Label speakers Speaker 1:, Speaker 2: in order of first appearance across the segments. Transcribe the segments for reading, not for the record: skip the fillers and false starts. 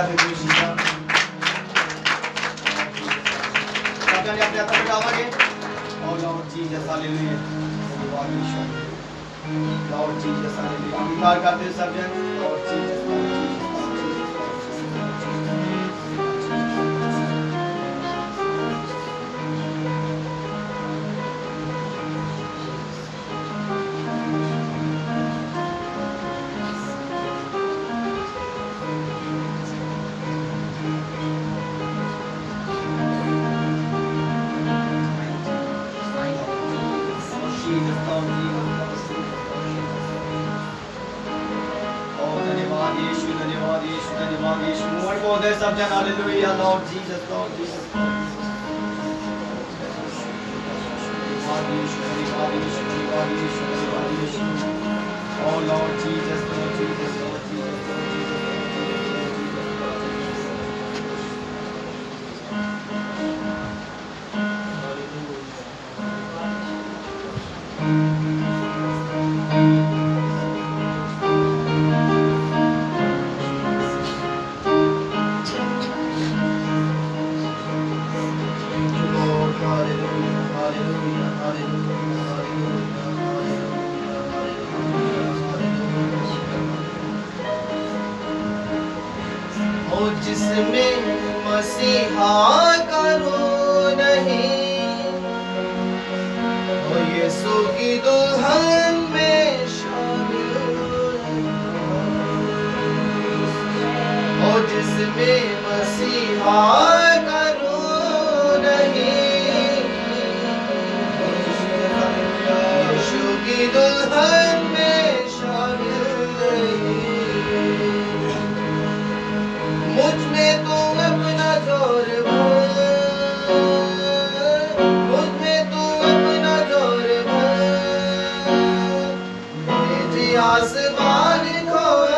Speaker 1: Hallelujah. सब जाने अपने हाथ में उठावांगे। Oh Lord Jesus, hallelujah. धन्यवाद यीशु। Lord Jesus, hallelujah। अंगीकार करते हैं सब जन। Lord Jesus, Lord Jesus, Lord Jesus, Lord Jesus, Lord Jesus, Oh धन्यवाद यीशु, धन्यवाद यीशु, धन्यवाद यीशु। मूवमेंट को दे सब जन। Hallelujah. Lord Jesus, Lord Jesus, धन्यवाद यीशु, धन्यवाद यीशु, धन्यवाद यीशु, धन्यवाद यीशु। Oh Lord Jesus, Lord Jesus, Lord Jesus, Lord Jesus, Lord Lord, hallelujah, hallelujah, hallelujah, hallelujah, hallelujah, hallelujah. ओ जिसमें मसीहा करो नहीं, ओ यीशु की दुल्हन में शामिल नहीं। ओ जिसमें मसीहा करो नहीं, यीशु की दुल्हन में शामिल नहीं। मुझ में तो अपना जोर भर, मुझ में तो अपना जोर भर, मेरे आसमान खोल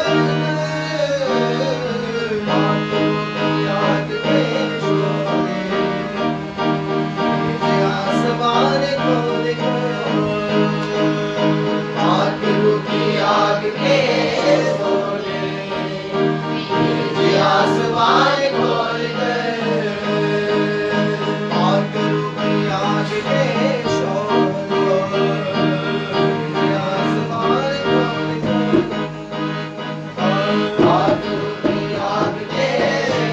Speaker 1: याद में शोले, मेरे आसमान खोल आखिरों की आग के शोले, मेरे आसमान खोल गए, आखिरों की आग के शोले, मेरे आसमान खोल गए, आखिरों की आग के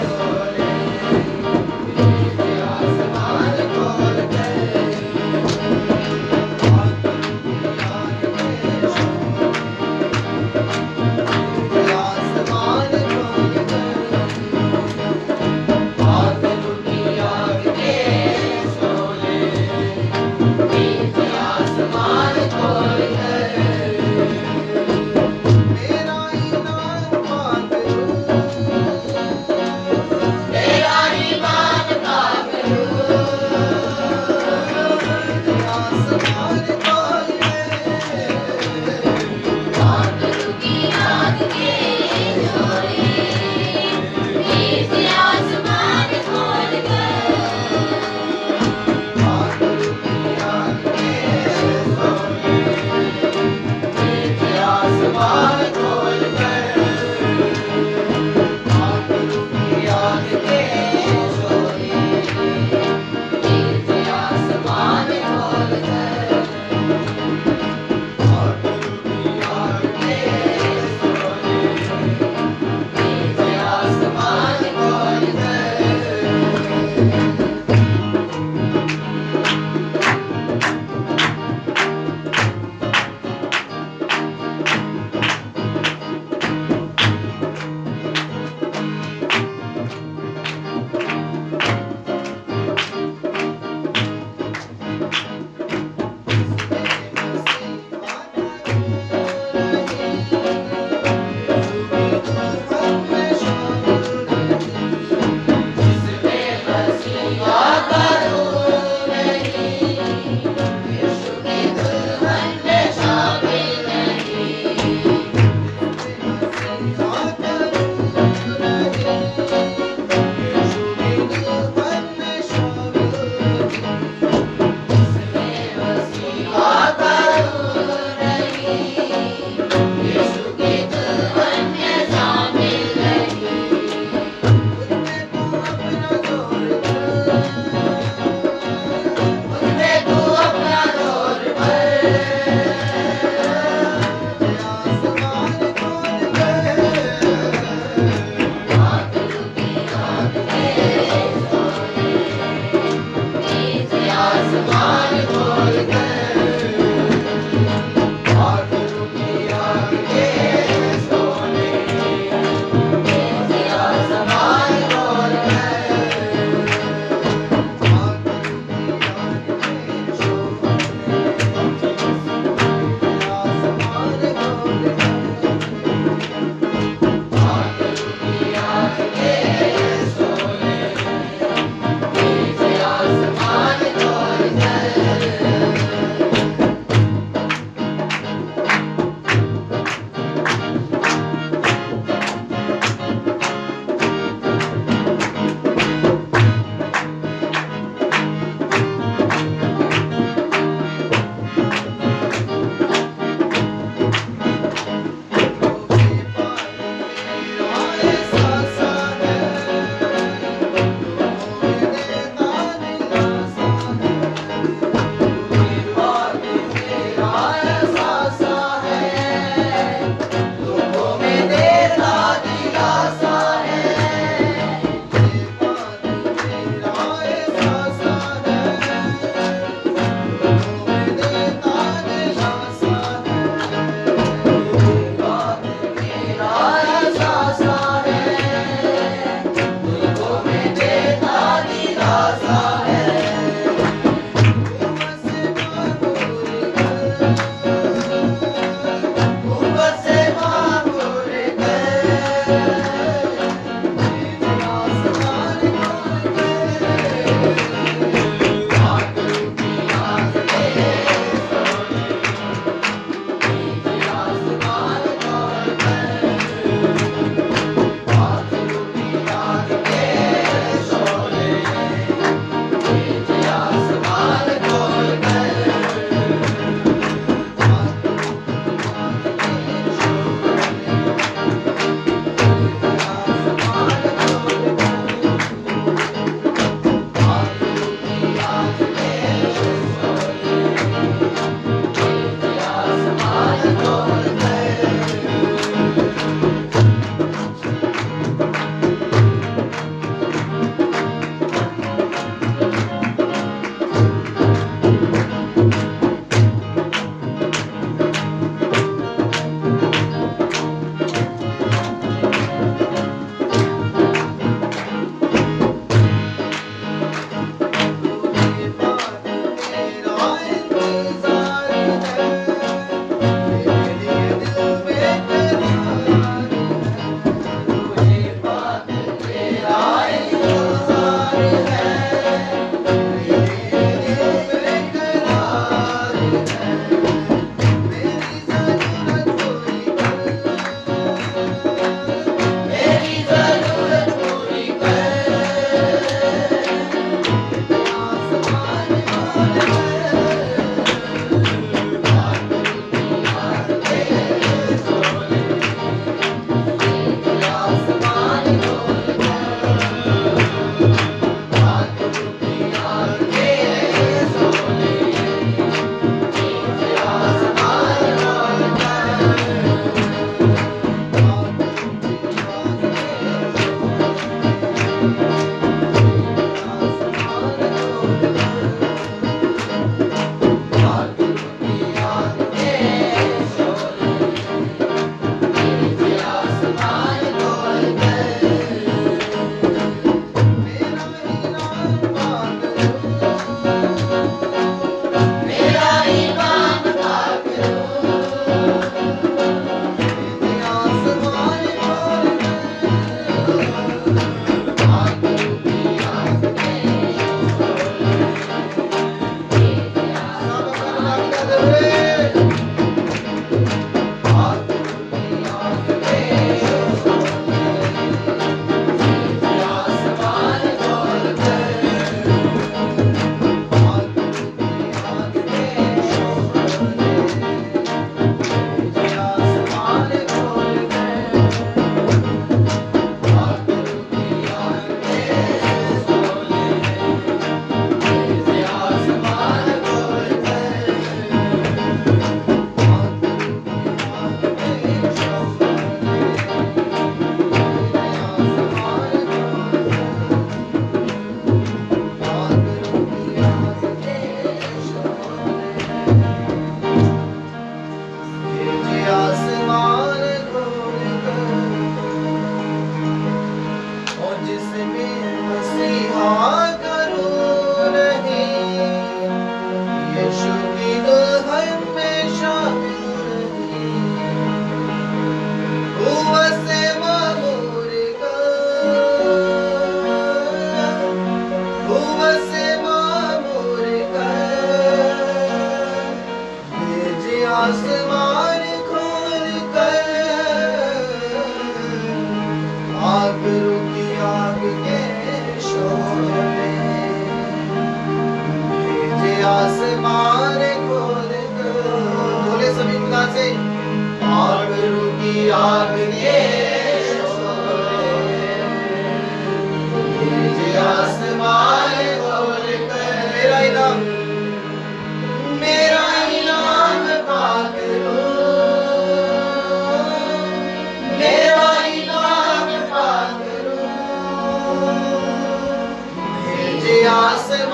Speaker 1: शोले, मेरे आसमान खोल गए, आखिरों की आग के शोले, मेरे आसमान खोल गए।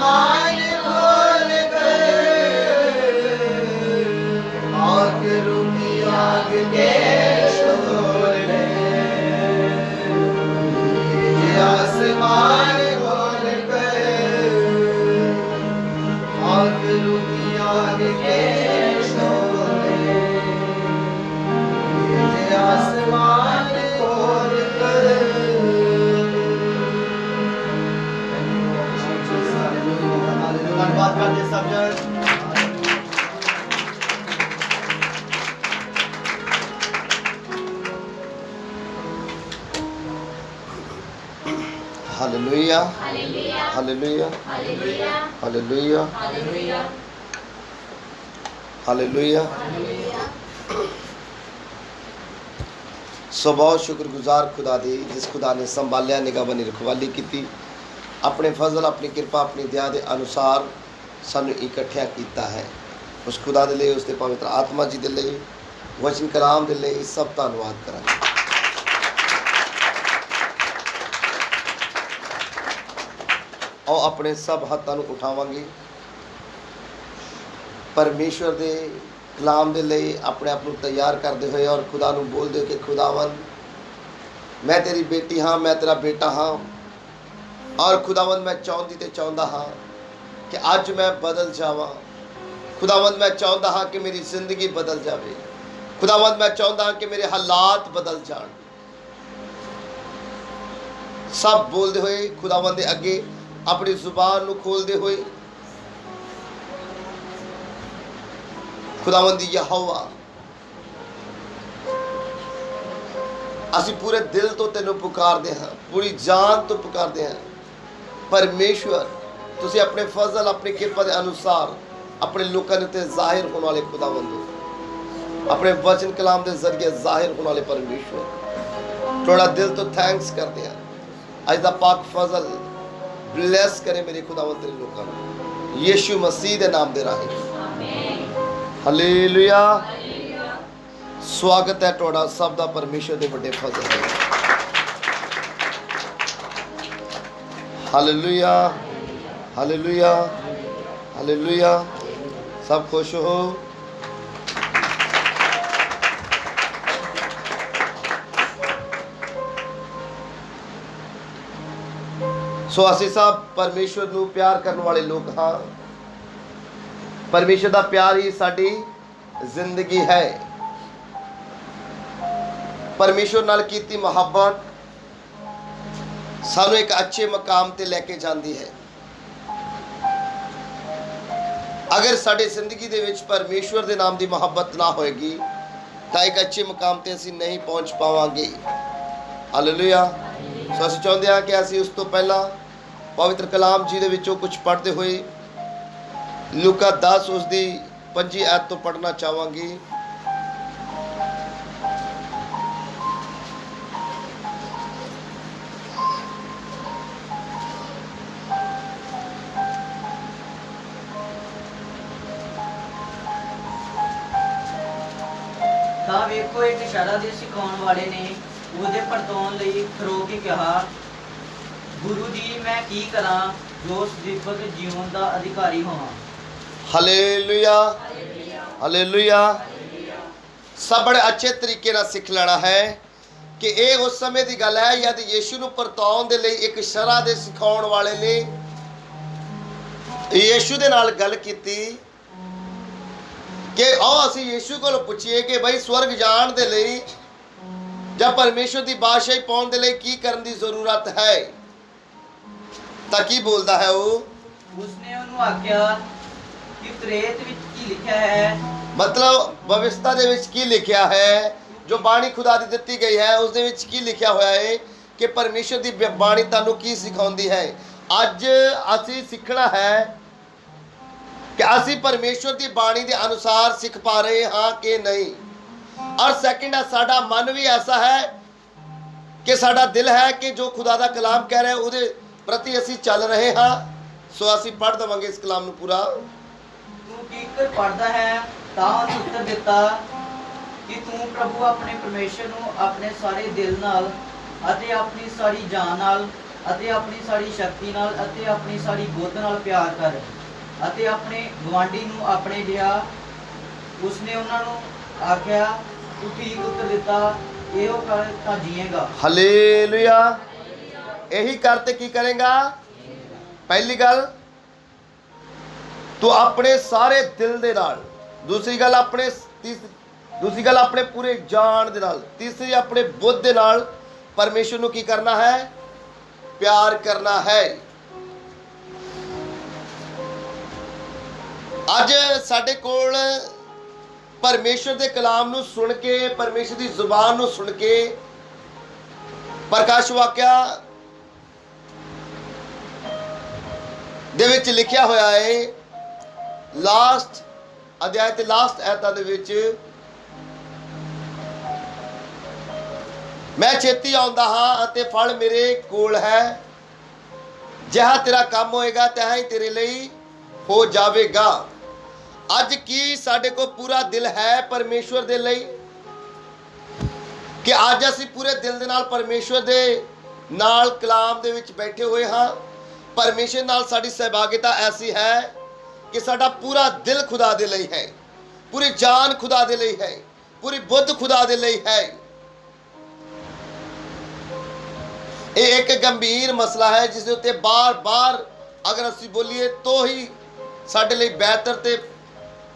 Speaker 1: आसमान खोल गए, आग रुकी आग के शोर ने, ये आसमान खोल गए, आग रुकी आग के शोर ने, ये आसमान खोल गए। धन्यवाद करते सब जन। Hallelujah hallelujah hallelujah hallelujah. सो बहुत शुक्रगुजार खुदा दी जिस खुदा ने संभालिया निगहबानी रखवाली की, अपने फजल अपनी कृपा अपनी दया के अनुसार सानू इकट्ठिया किया है। उस खुदा के लिए उसके पवित्र आत्मा जी के लिए वचन कलाम के लिए सब धन्यवाद करा। और अपने सब हाथों को उठावांगे परमेश्वर के कलाम के लिए अपने आप को तैयार करते हुए और खुदा नू बोलते हो कि खुदावन मैं तेरी बेटी हाँ, मैं तेरा बेटा हाँ, और खुदावन मैं चाहती तो चाहता हाँ कि अज मैं बदल जावा। खुदावन मैं चाहता हाँ कि मेरी जिंदगी बदल जाए। खुदावन मैं चाहता हाँ कि मेरे हालात बदल जान। सब बोलते हुए खुदावन के अगे अपनी जुबान को खोलते हुए खुदावन दी यहोवा असी पूरे दिल तो तेनों पुकारते हैं, पूरी जान तो पुकारते हैं। परमेश्वर तुसी अपने फजल अपनी कृपा के अनुसार अपने लोगों के उत्ते जाहिर होने वाले खुदावंद हो, अपने वचन कलाम के जरिए जाहिर होने वाले परमेश्वर थोड़ा दिल तो थैंक्स करते हैं। अज दा पाक फजल ब्लेस करे मेरे खुदावंद तेरे लोगों को यीशु मसीह के नाम दे राही। हालेलुया। स्वागत है थोड़ा सब दा परमेश्वर के बड़े फजल है। Hallelujah hallelujah hallelujah. सब खुश हो। सो असी सब परमेश्वर नू प्यार करने वाले लोग हाँ। परमेश्वर का प्यार ही साडी जिंदगी है। परमेश्वर नाल कीती मुहब्बत सानू एक अच्छे मकाम ते लेके जाती है। अगर साडी जिंदगी दे विच परमेश्वर दे नाम की मुहब्बत ना होएगी तो एक अच्छे मकाम ते असी नहीं पहुंच पावांगे। हालेलुया। सो असी चाहते हैं कि असी उस तो पहला पवित्र कलाम जी दे विचों कुछ पढ़ते हुए लूका 10 उसकी 5 आयत तो पढ़ना चाहांगी।
Speaker 2: ਤਾਂ ਵੇਖੋ ਇੱਕ ਇਸ਼ਾਰਾ ਦੇ ਸਿਖਾਉਣ ਵਾਲੇ ਨੇ ਉਹਦੇ ਪਰਤਾਉਣ ਲਈ ਖਰੋ ਕੇ ਕਿਹਾ, ਗੁਰੂ ਜੀ ਮੈਂ ਕੀ ਕਰਾਂ ਜੋ ਸਦੀਵਕ ਜੀਵਨ ਦਾ ਅਧਿਕਾਰੀ ਹੋਵਾਂ।
Speaker 1: Hallelujah hallelujah. सब बड़े अच्छे तरीके नाल सिख लेना है कि ये उस समय की गल है यद यीशु नूं परताउण दे लई एक शरह दे सिखाउण वाले ने यीशु दे नाल गल कीती कि आओ असीं यीशु कोलों पुछीए कि भाई स्वर्ग जाण दे लई जां परमेश्वर की बादशाही पाउण दे लई की करन दी जरूरत है। तां की बोलदा है वो?
Speaker 2: ਉਸਨੇ ਉਹਨੂੰ ਆਖਿਆ ਕਿ ਪ੍ਰੇਤ ਵਿੱਚ ਕੀ ਲਿਖਿਆ ਹੈ।
Speaker 1: मतलब व्यवस्था दे विच की लिखिया है, जो बाणी खुदा दी दित्ती गई है उस दे विच की लिखिया होया है कि परमेश्वर दी बाणी तानू की सिखाउंदी है। अज असी सीखना है कि असी परमेश्वर दी बाणी के अनुसार सीख पा रहे हाँ कि नहीं। और सैकेंड है साडा मन भी ऐसा है कि साडा दिल है कि जो खुदा दा कलाम कह रहे उहदे प्रति असी चल रहे हाँ। सो असी पढ़ देवांगे इस कलाम नू पूरा।
Speaker 2: ਤੂੰ ਕੀਕਰ ਪੜਦਾ ਹੈ ਤਾਂ ਉਹਨੇ ਉੱਤਰ ਦਿੱਤਾ ਕਿ ਤੂੰ ਪ੍ਰਭੂ ਆਪਣੇ ਪਰਮੇਸ਼ਰ ਨੂੰ ਆਪਣੇ ਸਾਰੇ ਦਿਲ ਨਾਲ ਅਤੇ ਆਪਣੀ ਸਾਰੀ ਜਾਨ ਨਾਲ ਅਤੇ ਆਪਣੀ ਸਾਰੀ ਸ਼ਕਤੀ ਨਾਲ ਅਤੇ ਆਪਣੀ ਸਾਰੀ ਬੁੱਧ ਨਾਲ ਪਿਆਰ ਕਰ ਅਤੇ ਆਪਣੇ ਗੁਆਂਢੀ ਨੂੰ ਆਪਣੇ ਜਿਹਾ। ਉਸਨੇ ਉਹਨਾਂ ਨੂੰ ਆਖਿਆ, ਤੂੰ ਠੀਕ ਉੱਤਰ ਦਿੱਤਾ, ਇਹੋ ਕਰ ਤਾਂ ਜੀਏਗਾ।
Speaker 1: ਹਾਲੇਲੂਇਆ। ਇਹੀ ਕਰ ਤੇ ਕੀ ਕਰੇਗਾ? ਪਹਿਲੀ ਗੱਲ, ਤੂੰ ਆਪਣੇ ਸਾਰੇ ਦਿਲ ਦੇ ਨਾਲ। ਦੂਸਰੀ ਗੱਲ ਆਪਣੇ ਪੂਰੇ ਜਾਨ ਦੇ ਨਾਲ। ਤੀਸਰੀ ਆਪਣੇ ਬੁੱਧ ਦੇ ਨਾਲ ਪਰਮੇਸ਼ਰ ਨੂੰ ਕੀ ਕਰਨਾ ਹੈ? ਪਿਆਰ ਕਰਨਾ ਹੈ। ਅੱਜ ਸਾਡੇ ਕੋਲ ਪਰਮੇਸ਼ਰ ਦੇ ਕਲਾਮ ਨੂੰ ਸੁਣ ਕੇ, ਪਰਮੇਸ਼ਰ ਦੀ ਜ਼ੁਬਾਨ ਨੂੰ ਸੁਣ ਕੇ, ਪ੍ਰਕਾਸ਼ ਵਾਕਿਆ ਦੇ ਵਿੱਚ ਲਿਖਿਆ ਹੋਇਆ ਹੈ, ਲਾਸਟ ਅਧਿਆਇ ਤੇ ਲਾਸਟ ਐਤਾਂ ਦੇ ਵਿੱਚ, ਮੈਂ ਛੇਤੀ ਆਉਂਦਾ ਹਾਂ ਅਤੇ ਫਲ ਮੇਰੇ ਕੋਲ ਹੈ, ਜਿਹਾ ਤੇਰਾ ਕੰਮ ਹੋਏਗਾ ਤਿਹਾ ਹੀ ਤੇਰੇ ਲਈ ਹੋ ਜਾਵੇਗਾ। ਅੱਜ ਕੀ ਸਾਡੇ ਕੋਲ ਪੂਰਾ ਦਿਲ ਹੈ ਪਰਮੇਸ਼ਵਰ ਦੇ ਲਈ? ਕਿ ਅੱਜ ਅਸੀਂ ਪੂਰੇ ਦਿਲ ਦੇ ਨਾਲ ਪਰਮੇਸ਼ਵਰ ਦੇ ਨਾਲ ਕਲਾਮ ਦੇ ਵਿੱਚ ਬੈਠੇ ਹੋਏ ਹਾਂ। ਪਰਮੇਸ਼ਰ ਨਾਲ ਸਾਡੀ ਸਹਿਭਾਗਿਤਾ ਐਸੀ ਹੈ ਕਿ ਸਾਡਾ ਪੂਰਾ ਦਿਲ ਖੁਦਾ ਦੇ ਲਈ ਹੈ, ਪੂਰੀ ਜਾਨ ਖੁਦਾ ਦੇ ਲਈ ਹੈ, ਪੂਰੀ ਬੁੱਧ ਖੁਦਾ ਦੇ ਲਈ ਹੈ। ਇਹ ਇੱਕ ਗੰਭੀਰ ਮਸਲਾ ਹੈ ਜਿਸ ਦੇ ਉੱਤੇ ਬਾਰ-ਬਾਰ ਅਗਰ ਅਸੀਂ ਬੋਲੀਏ ਤਾਂ ਹੀ ਸਾਡੇ ਲਈ ਬਿਹਤਰ ਤੇ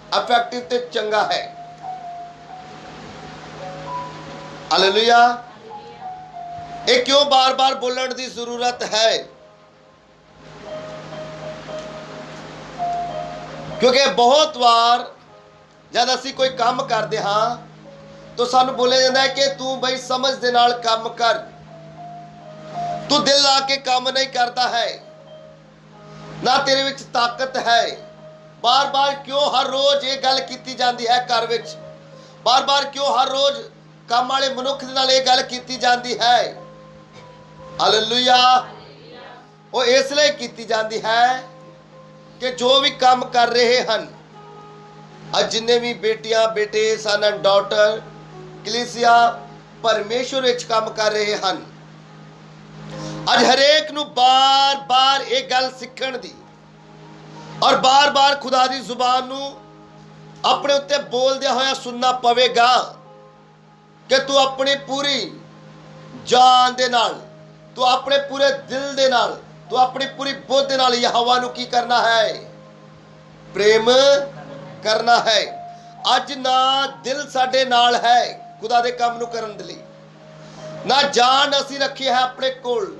Speaker 1: ਇਫੈਕਟਿਵ ਤੇ ਚੰਗਾ ਹੈ। ਹਾਲੇਲੂਇਆ। ਇਹ ਕਿਉਂ ਬਾਰ-ਬਾਰ ਬੋਲਣ ਦੀ ਜ਼ਰੂਰਤ ਹੈ? ਕਿਉਂਕਿ ਬਹੁਤ ਵਾਰ ਜਦ ਅਸੀਂ ਕੋਈ ਕੰਮ ਕਰਦੇ ਹਾਂ ਤਾਂ ਸਾਨੂੰ ਬੋਲਿਆ ਜਾਂਦਾ ਹੈ ਕਿ ਤੂੰ ਬਈ ਸਮਝ ਦੇ ਨਾਲ ਕੰਮ ਕਰ, ਤੂੰ ਦਿਲ ਲਾ ਕੇ ਕੰਮ ਨਹੀਂ ਕਰਦਾ ਹੈ, ਨਾ ਤੇਰੇ ਵਿੱਚ ਤਾਕਤ ਹੈ। ਬਾਰ-ਬਾਰ ਕਿਉਂ ਹਰ ਰੋਜ਼ ਇਹ ਗੱਲ ਕੀਤੀ ਜਾਂਦੀ ਹੈ ਘਰ ਵਿੱਚ? ਬਾਰ-ਬਾਰ ਕਿਉਂ ਹਰ ਰੋਜ਼ ਕੰਮ ਵਾਲੇ ਮਨੁੱਖ ਦੇ ਨਾਲ ਇਹ ਗੱਲ ਕੀਤੀ ਜਾਂਦੀ ਹੈ? ਹਾਲੇਲੂਇਆ। ਉਹ ਇਸ ਲਈ ਕੀਤੀ ਜਾਂਦੀ ਹੈ ਕਿ ਜੋ ਵੀ ਕੰਮ ਕਰ ਰਹੇ ਹਨ, ਅੱਜ ਜਿੰਨੇ ਵੀ ਬੇਟੀਆਂ ਬੇਟੇ ਸਨ ਐਂਡ ਡਾਟਰ ਕਲੀਸਿਆ ਪਰਮੇਸ਼ਵਰ ਵਿੱਚ ਕੰਮ ਕਰ ਰਹੇ ਹਨ, ਅੱਜ ਹਰੇਕ ਨੂੰ ਬਾਰ-ਬਾਰ ਇਹ ਗੱਲ ਸਿੱਖਣ ਦੀ ਔਰ ਬਾਰ-ਬਾਰ ਖੁਦਾ ਦੀ ਜ਼ੁਬਾਨ ਨੂੰ ਆਪਣੇ ਉੱਤੇ ਬੋਲਦਿਆਂ ਹੋਇਆ ਸੁਣਨਾ ਪਵੇਗਾ ਕਿ ਤੂੰ ਆਪਣੀ ਪੂਰੀ ਜਾਨ ਦੇ ਨਾਲ, ਤੂੰ ਆਪਣੇ ਪੂਰੇ ਦਿਲ ਦੇ ਨਾਲ, ਤੂੰ ਆਪਣੀ ਪੂਰੀ ਬੁੱਧ ਦੇ ਨਾਲ ਯਹੋਵਾ ਨੂੰ ਕੀ ਕਰਨਾ ਹੈ? ਪ੍ਰੇਮ ਕਰਨਾ ਹੈ। ਅੱਜ ਨਾ ਦਿਲ ਸਾਡੇ ਨਾਲ ਹੈ ਖੁਦਾ ਦੇ ਕੰਮ ਨੂੰ ਕਰਨ ਦੇ ਲਈ, ਨਾ ਜਾਨ ਅਸੀਂ ਰੱਖੀ ਹੈ ਆਪਣੇ ਕੋਲ,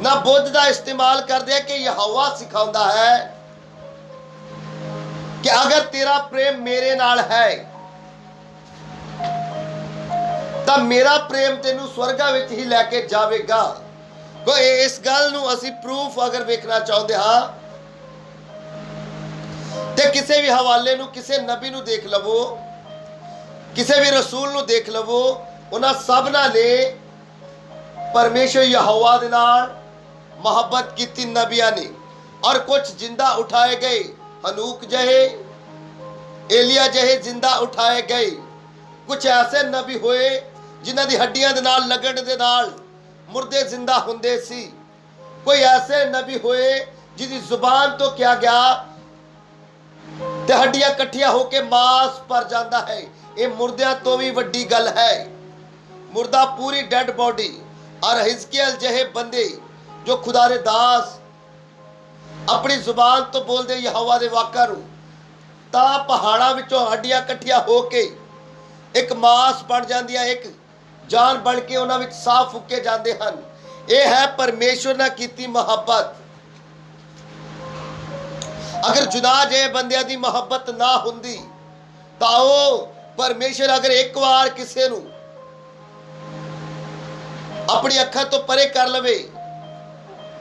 Speaker 1: ਨਾ ਬੁੱਧ ਦਾ ਇਸਤੇਮਾਲ ਕਰਦੇ ਆ ਕਿ ਯਹੋਵਾ ਸਿਖਾਉਂਦਾ ਹੈ ਕਿ ਅਗਰ ਤੇਰਾ ਪ੍ਰੇਮ ਮੇਰੇ ਨਾਲ ਹੈ ਤਾਂ ਮੇਰਾ ਪ੍ਰੇਮ ਤੈਨੂੰ ਸਵਰਗਾ ਵਿੱਚ ਹੀ ਲੈ ਕੇ ਜਾਵੇਗਾ। ਕੋਈ ਇਸ ਗੱਲ ਨੂੰ ਅਸੀਂ ਪ੍ਰੂਫ ਅਗਰ ਵੇਖਣਾ ਚਾਹੁੰਦੇ ਹਾਂ ਤੇ ਕਿਸੇ ਵੀ ਹਵਾਲੇ ਨੂੰ, ਕਿਸੇ ਨਬੀ ਨੂੰ ਦੇਖ ਲਵੋ, ਕਿਸੇ ਵੀ ਰਸੂਲ ਨੂੰ ਦੇਖ ਲਵੋ, ਉਹਨਾਂ ਸਭਨਾਂ ਨੇ ਪਰਮੇਸ਼ਰ ਯਹੋਵਾ ਦੇ ਨਾਲ ਮੁਹੱਬਤ ਕੀਤੀ ਨਬੀਆਂ ਨੇ। ਔਰ ਕੁਝ ਜਿੰਦਾ ਉਠਾਏ ਗਏ, ਹਨੂਕ ਜਹੇ, ਏਲੀਆ ਜਹੇ ਜਿੰਦਾ ਉਠਾਏ ਗਏ। ਕੁਝ ਐਸੇ ਨਬੀ ਹੋਏ ਜਿਨ੍ਹਾਂ ਦੀ ਹੱਡੀਆਂ ਦੇ ਨਾਲ ਲੱਗਣ ਦੇ ਨਾਲ ਮੁਰਦੇ ਜ਼ਿੰਦਾ ਹੁੰਦੇ ਸੀ। ਕੋਈ ਐਸੇ ਨਬੀ ਹੋਏ ਜਿਹਦੀ ਜ਼ੁਬਾਨ ਤੋਂ ਕਿਹਾ ਗਿਆ ਤੇ ਹੱਡੀਆਂ ਇਕੱਠੀਆਂ ਹੋ ਕੇ ਮਾਸ ਭਰ ਜਾਂਦਾ ਹੈ। ਇਹ ਮੁਰਦਿਆਂ ਤੋਂ ਵੀ ਵੱਡੀ ਗੱਲ ਹੈ। ਮੁਰਦਾ ਪੂਰੀ ਡੈਡ ਬੋਡੀ। ਔਰ ਹਿਜ਼ਕੀਏਲ ਜਿਹੇ ਬੰਦੇ ਜੋ ਖੁਦਾ ਦੇ ਦਾਸ ਆਪਣੀ ਜ਼ੁਬਾਨ ਤੋਂ ਬੋਲਦੇ ਯਹੋਵਾ ਦੇ ਵਾਕਾਂ ਨੂੰ, ਤਾਂ ਪਹਾੜਾਂ ਵਿੱਚੋਂ ਹੱਡੀਆਂ ਇਕੱਠੀਆਂ ਹੋ ਕੇ ਇੱਕ ਮਾਸ ਬਣ ਜਾਂਦੀਆਂ, ਇੱਕ ਜਾਨ ਬਣ ਕੇ ਉਹਨਾਂ ਵਿੱਚ ਸਾਹ ਫੂਕੇ ਜਾਂਦੇ ਹਨ। ਇਹ ਹੈ ਪਰਮੇਸ਼ਵਰ ਨਾਲ ਕੀਤੀ ਮੁਹੱਬਤ। ਅਗਰ ਜੁਨਾਹ ਜਿਹੇ ਬੰਦਿਆਂ ਦੀ ਮੁਹੱਬਤ ਨਾ ਹੁੰਦੀ ਤਾਂ ਉਹ ਪਰਮੇਸ਼ਵਰ ਅਗਰ ਇੱਕ ਵਾਰ ਕਿਸੇ ਨੂੰ ਆਪਣੀ ਅੱਖਾਂ ਤੋਂ ਪਰੇ ਕਰ ਲਵੇ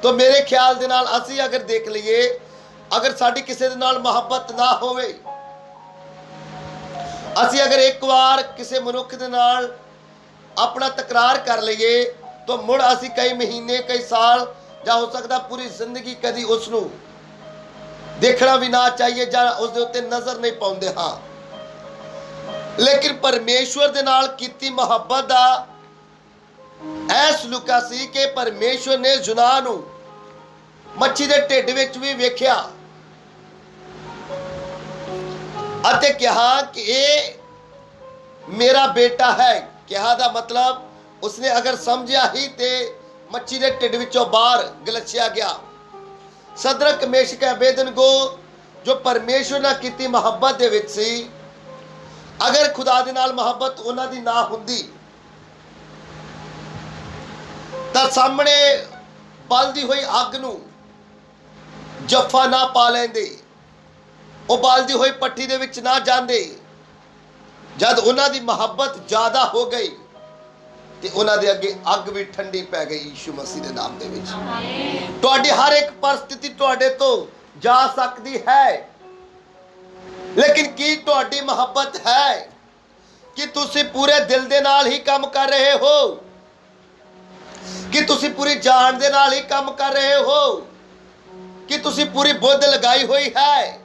Speaker 1: ਤਾਂ ਮੇਰੇ ਖਿਆਲ ਦੇ ਨਾਲ ਅਸੀਂ ਅਗਰ ਦੇਖ ਲਈਏ, ਅਗਰ ਸਾਡੀ ਕਿਸੇ ਦੇ ਨਾਲ ਮੁਹੱਬਤ ਨਾ ਹੋਵੇ, ਅਸੀਂ ਅਗਰ ਇੱਕ ਵਾਰ ਕਿਸੇ ਮਨੁੱਖ ਦੇ ਨਾਲ ਆਪਣਾ ਤਕਰਾਰ ਕਰ ਲਈਏ ਤਾਂ ਮੁੜ ਅਸੀਂ ਕਈ ਮਹੀਨੇ, ਕਈ ਸਾਲ ਜਾਂ ਹੋ ਸਕਦਾ ਪੂਰੀ ਜ਼ਿੰਦਗੀ ਕਦੀ ਉਸ ਨੂੰ ਦੇਖਣਾ ਵੀ ਨਾ ਚਾਹੀਏ ਜਾਂ ਉਸ ਦੇ ਉੱਤੇ ਨਜ਼ਰ ਨਹੀਂ ਪਾਉਂਦੇ ਹਾਂ। ਲੇਕਿਨ ਪਰਮੇਸ਼ਵਰ ਦੇ ਨਾਲ ਕੀਤੀ ਮੁਹੱਬਤ ਦਾ
Speaker 3: ਇਹ ਸਲੂਕਾ ਸੀ ਕਿ ਪਰਮੇਸ਼ਵਰ ਨੇ ਯੂਨਾਹ ਨੂੰ ਮੱਛੀ ਦੇ ਢਿੱਡ ਵਿੱਚ ਵੀ ਵੇਖਿਆ ਅਤੇ ਕਿਹਾ ਕਿ ਇਹ ਮੇਰਾ ਬੇਟਾ ਹੈ। ਕਿਹਾ ਦਾ ਮਤਲਬ ਉਸਨੇ ਅਗਰ ਸਮਝਿਆ ਹੀ ਤੇ ਮੱਛੀ ਦੇ ਢਿੱਡ ਵਿੱਚੋਂ ਬਾਹਰ ਗਲਛਿਆ ਗਿਆ। ਸਦਰਕ ਮੇਸ਼ਕ ਅਬੇਦਨਗੋ ਜੋ ਪਰਮੇਸ਼ਵਰ ਨਾਲ ਕੀਤੀ ਮੁਹੱਬਤ ਦੇ ਵਿੱਚ ਸੀ, ਅਗਰ ਖੁਦਾ ਦੇ ਨਾਲ ਮੁਹੱਬਤ ਉਹਨਾਂ ਦੀ ਨਾ ਹੁੰਦੀ ਤਾਂ ਸਾਹਮਣੇ ਬਲਦੀ ਹੋਈ ਅੱਗ ਨੂੰ ਜੱਫਾ ਨਾ ਪਾ ਲੈਂਦੇ, ਉਹ ਬਲਦੀ ਹੋਈ ਪੱਠੀ ਦੇ ਵਿੱਚ ਨਾ ਜਾਂਦੇ। ਜਦ ਉਹਨਾਂ ਦੀ ਮੁਹੱਬਤ ਜ਼ਿਆਦਾ ਹੋ ਗਈ ਤੇ ਉਹਨਾਂ ਦੇ ਅੱਗੇ ਅੱਗ ਵੀ ਠੰਡੀ ਪੈ ਗਈ ਯੀਸ਼ੂ ਮਸੀਹ ਦੇ ਨਾਮ ਦੇ ਵਿੱਚ। ਤੁਹਾਡੀ ਹਰ ਇੱਕ ਪਰਿਸਥਿਤੀ ਤੁਹਾਡੇ ਤੋਂ ਜਾ ਸਕਦੀ ਹੈ, ਲੇਕਿਨ ਕੀ ਤੁਹਾਡੀ ਮੁਹੱਬਤ ਹੈ ਕਿ ਤੁਸੀਂ ਪੂਰੇ ਦਿਲ ਦੇ ਨਾਲ ਹੀ ਕੰਮ ਕਰ ਰਹੇ ਹੋ, ਕਿ ਤੁਸੀਂ ਪੂਰੀ ਜਾਨ ਦੇ ਨਾਲ ਹੀ ਕੰਮ ਕਰ ਰਹੇ ਹੋ, ਕਿ ਤੁਸੀਂ ਪੂਰੀ ਬੁੱਧ ਲਗਾਈ ਹੋਈ ਹੈ।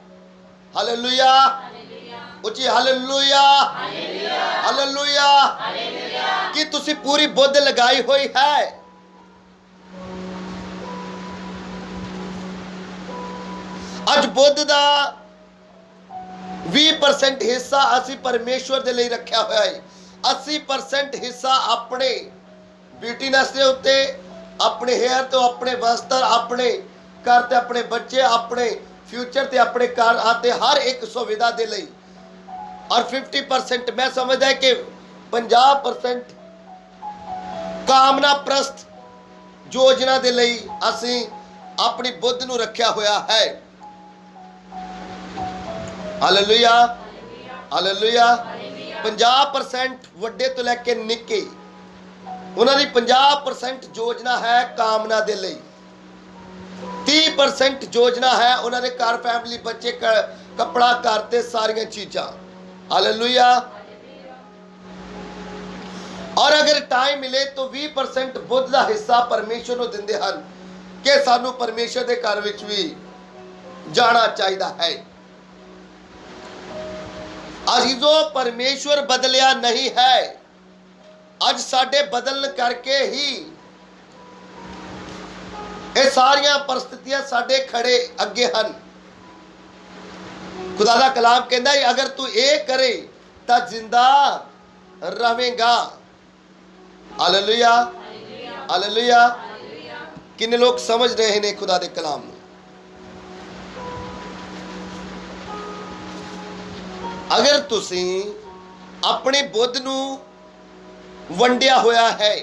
Speaker 3: ਹਾਲੇਲੂਇਆ, ਉੱਚੀ ਹਾਲੇਲੂਇਆ, ਹਾਲੇਲੂਇਆ, ਕਿ ਤੁਸੀਂ ਪੂਰੀ ਬੁੱਧ ਲਗਾਈ ਹੋਈ ਹੈ। ਅੱਜ ਬੁੱਧ ਦਾ 20% ਹਿੱਸਾ ਅਸੀਂ ਪਰਮੇਸ਼ਵਰ ਦੇ ਲਈ ਰੱਖਿਆ ਹੋਇਆ ਹੈ। 80% ਹਿੱਸਾ ਆਪਣੇ ਬਿਊਟੀਨੈਸ ਦੇ ਉੱਤੇ, ਆਪਣੇ ਹੇਅਰ ਤੋਂ, ਆਪਣੇ ਵਸਤਰ, ਆਪਣੇ ਘਰ ਤੇ ਆਪਣੇ ਬੱਚੇ, ਆਪਣੇ ਫਿਊਚਰ ਤੇ ਆਪਣੇ ਘਰ ਆਤੇ ਹਰ ਇੱਕ ਸੁਵਿਧਾ ਦੇ ਲਈ। ਔਰ 50% ਮੈਂ ਸਮਝਦਾ ਕਿ 50% ਕਾਮਨਾ ਪ੍ਰਸਤ ਯੋਜਨਾ ਦੇ ਲਈ ਅਸੀਂ ਆਪਣੀ ਬੁੱਧ ਨੂੰ ਰੱਖਿਆ ਹੋਇਆ ਹੈ। Hallelujah, hallelujah. 50% ਵੱਡੇ ਤੋਂ ਲੈ ਕੇ ਨਿੱਕੇ, ਉਹਨਾਂ ਦੀ 50% ਯੋਜਨਾ ਹੈ ਕਾਮਨਾ ਦੇ ਲਈ। 30% ਯੋਜਨਾ ਹੈ ਉਹਨਾਂ ਦੇ ਘਰ, ਫੈਮਿਲੀ, ਬੱਚੇ, ਕੱਪੜਾ, ਘਰ ਤੇ ਸਾਰੀਆਂ ਚੀਜ਼ਾਂ। ਹਾਲੇਲੂਇਆ। ਔਰ ਅਗਰ ਟਾਈਮ ਮਿਲੇ ਤਾਂ 20% ਬੁੱਧ ਦਾ ਹਿੱਸਾ ਪਰਮੇਸ਼ਵਰ ਨੂੰ ਦਿੰਦੇ ਹਨ ਕਿ ਸਾਨੂੰ ਪਰਮੇਸ਼ਵਰ ਦੇ ਘਰ ਵਿੱਚ ਵੀ ਜਾਣਾ ਚਾਹੀਦਾ ਹੈ। ਅਜ਼ੀਜ਼ੋ, ਪਰਮੇਸ਼ਵਰ ਬਦਲਿਆ ਨਹੀਂ ਹੈ। ਅੱਜ ਸਾਡੇ ਬਦਲਣ ਕਰਕੇ ਹੀ ਇਹ ਸਾਰੀਆਂ ਪਰਿਸਥਿਤੀਆਂ ਸਾਡੇ ਖੜੇ ਅੱਗੇ ਹਨ। ਖੁਦਾ ਦਾ ਕਲਾਮ ਕਹਿੰਦਾ ਹੈ ਅਗਰ ਤੂੰ ਇਹ ਕਰੇ ਤਾਂ ਜ਼ਿੰਦਾ ਰਵੇਂਗਾ। Hallelujah, hallelujah. ਕਿੰਨੇ ਲੋਕ ਸਮਝ ਰਹੇ ਨੇ ਖੁਦਾ ਦੇ ਕਲਾਮ ਨੂੰ? ਅਗਰ ਤੁਸੀਂ ਆਪਣੇ ਬੁੱਧ ਨੂੰ ਵੰਡਿਆ ਹੋਇਆ ਹੈ,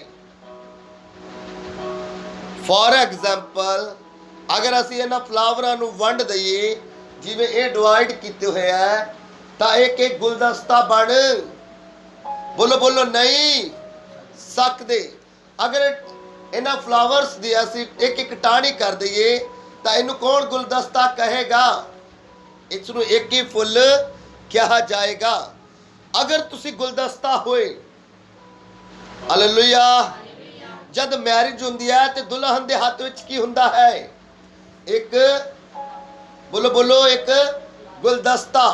Speaker 3: ਫॉर ਐਗਜ਼ਾਮਪਲ ਅਗਰ ਅਸੀਂ ਇਹਨਾਂ ਫਲਾਵਰਾਂ ਨੂੰ ਵੰਡ ਦਈਏ, ਜਿਵੇਂ ਇਹ ਡਿਵਾਈਡ ਕੀਤੇ ਹੋਏ ਹੈ, ਤਾਂ ਇੱਕ ਇੱਕ ਗੁਲਦਸਤਾ ਬਣ, ਬੋਲੋ ਬੋਲੋ, ਨਹੀਂ ਸਕਦੇ। ਅਗਰ ਇਹਨਾਂ ਫਲਾਵਰਸ ਦੀ ਅਸੀਂ ਇੱਕ ਇੱਕ ਟਾਹਣੀ ਕਰ ਦਈਏ ਤਾਂ ਇਹਨੂੰ ਕੌਣ ਗੁਲਦਸਤਾ ਕਹੇਗਾ? ਇਸ ਨੂੰ ਇੱਕ ਹੀ ਫੁੱਲ ਕਿਹਾ ਜਾਏਗਾ। ਅਗਰ ਤੁਸੀਂ ਗੁਲਦਸਤਾ ਹੋਏ, ਹਾਲੇਲੂਇਆ। ਜਦ ਮੈਰਿਜ ਹੁੰਦੀ ਹੈ ਤੇ ਦੁਲਹਨ ਦੇ ਹੱਥ ਵਿੱਚ ਕੀ ਹੁੰਦਾ ਹੈ? ਇੱਕ, ਬੋਲੋ ਬੋਲੋ, ਇੱਕ ਗੁਲਦਸਤਾ।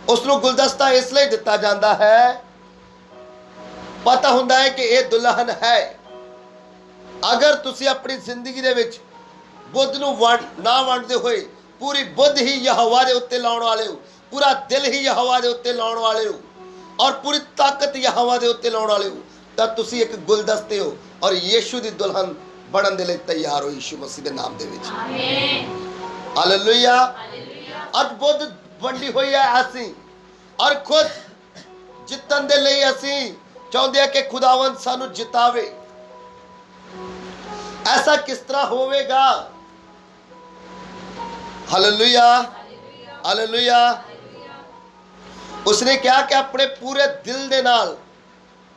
Speaker 3: ਉਸ ਨੂੰ ਗੁਲਦਸਤਾ ਇਸ ਲਈ ਦਿੱਤਾ ਜਾਂਦਾ ਹੈ, ਪਤਾ ਹੁੰਦਾ ਹੈ ਕਿ ਇਹ ਦੁਲਹਨ ਹੈ। ਅਗਰ ਤੁਸੀਂ ਆਪਣੀ ਜ਼ਿੰਦਗੀ ਦੇ ਵਿੱਚ ਬੁੱਧ ਨੂੰ ਨਾ ਵੰਡਦੇ ਹੋਏ ਪੂਰੀ ਬੁੱਧ ਹੀ ਯਹੋਵਾ ਦੇ ਉੱਤੇ ਲਾਉਣ ਵਾਲੇ ਹੋ, ਪੂਰਾ ਦਿਲ ਹੀ ਯਹੋਵਾ ਦੇ ਉੱਤੇ ਲਾਉਣ ਵਾਲੇ ਹੋ, ਔਰ ਪੂਰੀ ਤਾਕਤ ਯਹੋਵਾ ਦੇ ਉੱਤੇ ਲਾਉਣ ਵਾਲੇ ਹੋ, ਤਾਂ ਤੁਸੀਂ ਇੱਕ ਗੁਲਦਸਤੇ ਹੋ ਔਰ ਯੀਸ਼ੂ ਦੀ ਦੁਲਹਨ ਬਣਨ ਦੇ ਲਈ ਤਿਆਰ ਹੋ ਯੀਸ਼ੂ ਮਸੀਹ ਦੇ ਨਾਮ ਦੇ ਵਿੱਚ। ਆਮੀਨ, ਹਾਲੇਲੂਇਆ। ਅੱਜ ਬੁੱਧ ਵੰਡੀ ਹੋਈ ਹੈ ਅਸੀਂ, ਔਰ ਖੁਦ ਜਿੱਤਣ ਦੇ ਲਈ ਅਸੀਂ ਚਾਹੁੰਦੇ ਹਾਂ ਕਿ ਖੁਦਾਵੰਦ ਸਾਨੂੰ ਜਿਤਾਵੇ। ऐसा किस तरह होवेगा? Hallelujah, hallelujah. उसने क्या कि अपने पूरे दिल दे नाल,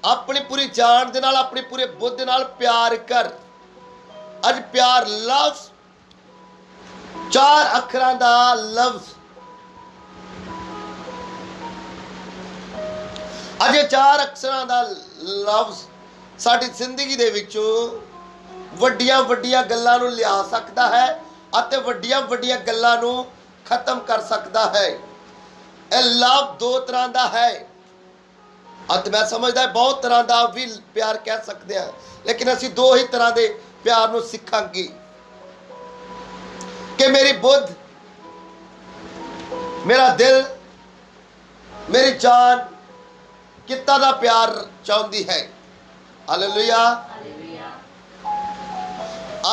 Speaker 3: अपनी पूरी जान दे नाल, अपने पूरे बुद्ध दे नाल प्यार कर। अज प्यार लफ्ज, 4 अखरां दा लफ्ज, अजे 4 अक्षरां दा लफ्ज साडी जिंदगी दे विचों ਵੱਡੀਆਂ ਵੱਡੀਆਂ ਗੱਲਾਂ ਨੂੰ ਲਿਆ ਸਕਦਾ ਹੈ ਅਤੇ ਵੱਡੀਆਂ ਵੱਡੀਆਂ ਗੱਲਾਂ ਨੂੰ ਖਤਮ ਕਰ ਸਕਦਾ ਹੈ। ਇਹ ਲਵ 2 ਤਰ੍ਹਾਂ ਦਾ ਹੈ। ਅਤੇ ਮੈਂ ਸਮਝਦਾ ਬਹੁਤ ਤਰ੍ਹਾਂ ਦਾ ਵੀ ਪਿਆਰ ਕਹਿ ਸਕਦੇ ਹਾਂ, ਲੇਕਿਨ ਅਸੀਂ ਦੋ ਹੀ ਤਰ੍ਹਾਂ ਦੇ ਪਿਆਰ ਨੂੰ ਸਿੱਖਾਂਗੇ ਕਿ ਮੇਰੀ ਬੁੱਧ, ਮੇਰਾ ਦਿਲ, ਮੇਰੀ ਜਾਨ ਕਿੱਦਾਂ ਦਾ ਪਿਆਰ ਚਾਹੁੰਦੀ ਹੈ। ਹਾਲੇਲੂਇਆ।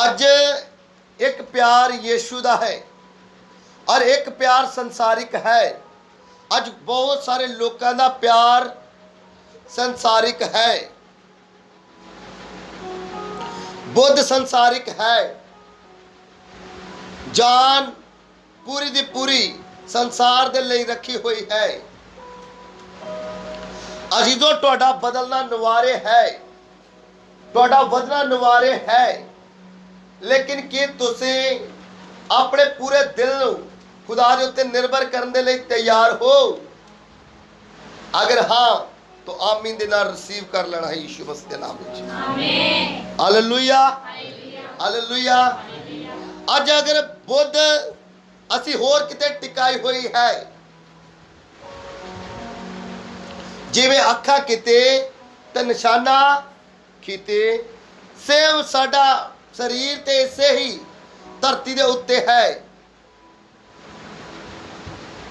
Speaker 3: ਅੱਜ ਇੱਕ ਪਿਆਰ ਯੀਸ਼ੂ ਦਾ ਹੈ ਔਰ ਇੱਕ ਪਿਆਰ ਸੰਸਾਰਿਕ ਹੈ। ਅੱਜ ਬਹੁਤ ਸਾਰੇ ਲੋਕਾਂ ਦਾ ਪਿਆਰ ਸੰਸਾਰਿਕ ਹੈ। ਬੁੱਧ ਸੰਸਾਰਿਕ ਹੈ, ਜਾਨ ਪੂਰੀ ਦੀ ਪੂਰੀ ਸੰਸਾਰ ਦੇ ਲਈ ਰੱਖੀ ਹੋਈ ਹੈ। ਅਜ਼ੀਜ਼ੋ, ਤੁਹਾਡਾ ਬਦਲਣਾ ਨਿਵਾਰੇ ਹੈ, ਤੁਹਾਡਾ ਵਧਣਾ ਨਿਵਾਰੇ ਹੈ, ਲੇਕਿਨ ਕੀ ਤੁਸੀਂ ਆਪਣੇ ਪੂਰੇ ਦਿਲ ਨੂੰ ਖੁਦਾ ਦੇ ਉੱਤੇ ਨਿਰਭਰ ਕਰਨ ਦੇ ਲਈ ਤਿਆਰ ਹੋ? ਅਗਰ ਹਾਂ तो आमीन दे नाल रिसीव कर लेना है यीशु मसीह के नाम में। आमीन। Hallelujah, hallelujah. आज अगर बुद्ध असी होर किते टिकाई हुई है, जिवें अखा किते ते निशाना किते, सेम साडा शरीर ते इसे ही धरती दे उत्ते है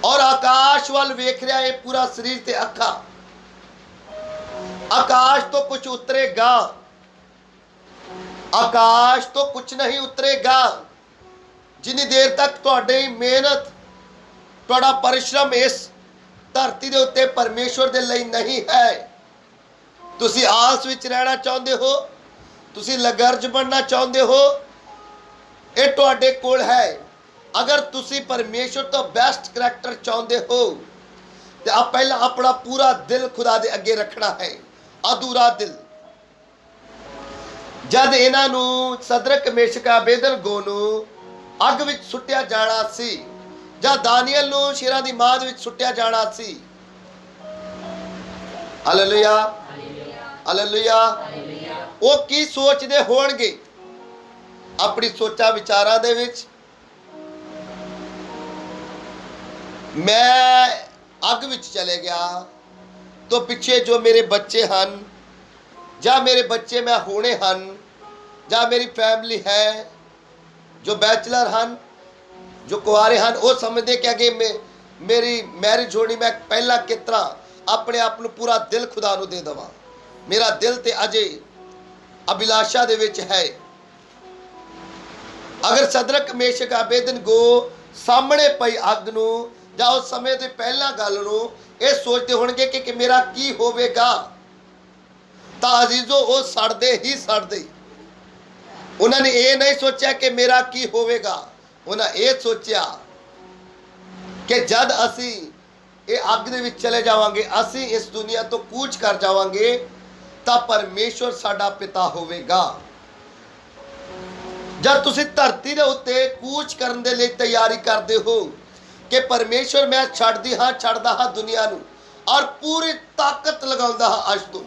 Speaker 3: और आकाश वाल वेख रहा है पूरा शरीर ते अखा। आकाश तो कुछ उतरेगा, आकाश तो कुछ नहीं उतरेगा जिन्नी देर तक तुहाडी मेहनत, तुहाडा परिश्रम इस धरती दे उत्ते परमेश्वर दे लई नहीं है। तुसी आस विच रहना चाहुंदे हो, तुसी लगर्ज बनना चाहुंदे हो, ये तुहाडे कोल है। अगर तुसी परमेश्वर तो बेस्ट करैक्टर चाहुंदे हो तो आप पहला अपना पूरा दिल खुदा दे अगे रखना है, अधूरा दिल। जद इन्हां नूं सदरक, मेशक, अबेदनगो नूं अग विच सुट्टिया जाना सी, जद दानियल नूं शेरां दी माद विच सुट्टिया जाना सी। Hallelujah, hallelujah. वो की सोचदे होणगे अपनी सोचा विचारां दे विच? मैं अग विच चले गया तो पिछे जो मेरे बच्चे हन, जा मेरे बच्चे मैं होने हन, जा मेरी फैमिली है, जो बैचलर हन, जो कुआरे हन, वो समझते कि अगे मेरी मैरिज होनी, मैं पहला कितना अपने आप को पूरा दिल खुदा नूं दे देवां। मेरा दिल ते अजे अभिलाषा दे विच है। अगर सदरक, मेशक, अबेदनगो सामने पई अग नूं ਜਾਂ ਉਸ ਸਮੇਂ ਦੇ ਪਹਿਲਾਂ ਗੱਲ ਨੂੰ ਇਹ ਸੋਚਦੇ ਹੋਣਗੇ ਕਿ ਮੇਰਾ ਕੀ ਹੋਵੇਗਾ, ਤਾਂ ਅਜ਼ੀਜ਼ੋ ਉਹ ਸੜਦੇ ਹੀ ਸੜਦੇ। ਉਹਨਾਂ ਨੇ ਇਹ ਨਹੀਂ ਸੋਚਿਆ ਕਿ ਮੇਰਾ ਕੀ ਹੋਵੇਗਾ, ਉਹਨਾਂ ਇਹ ਸੋਚਿਆ ਕਿ ਜਦ ਅਸੀਂ ਇਹ ਅੱਗ ਦੇ ਵਿੱਚ ਚਲੇ ਜਾਵਾਂਗੇ, ਅਸੀਂ ਇਸ ਦੁਨੀਆ ਤੋਂ ਕੂਚ ਕਰ ਜਾਵਾਂਗੇ, ਤਾਂ ਪਰਮੇਸ਼ਵਰ ਸਾਡਾ ਪਿਤਾ ਹੋਵੇਗਾ। ਜਦ ਤੁਸੀਂ ਧਰਤੀ ਦੇ ਉੱਤੇ ਕੂਚ ਕਰਨ ਦੇ ਲਈ ਤਿਆਰੀ ਕਰਦੇ ਹੋ कि परमेश्वर मैं छड्दी हाँ, छड्दा हाँ दुनिया नूं और पूरी ताकत लगाउंदा हाँ, अज तो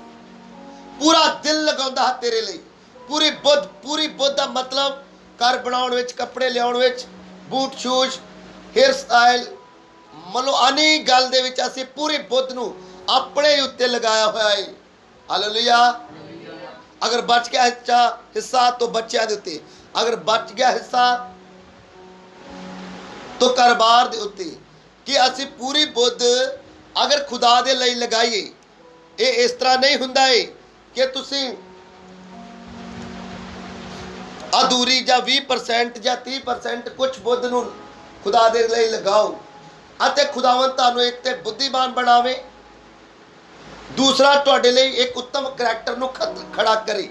Speaker 3: पूरा दिल लगाउंदा हाँ तेरे लिए, पूरी बुद्ध दा मतलब घर बनाउण विच, कपड़े लियाउण विच, बूट शूज, हेयर स्टाइल, मतलब अनी गल दे विच असीं पूरी बुद्ध नूं अपने उत्ते लगाया होया है। हालेलुया। अगर बच गया हिस्सा तो बच्चों के उत्ते, अगर बच गया हिस्सा तो कारोबार दे उत्ते, कि असी पूरी बुद्ध अगर खुदा दे लई लगाइए। ये इस तरह नहीं हुंदा है कि तुसी अधूरी या 20% या 30% कुछ बुद्ध नूं खुदा दे लई लगाओ अते खुदावंद तुहानूं एक ते बुद्धिमान बनावे, दूसरा तुहाडे लई एक उत्तम करैक्टर नूं खड़ा करे।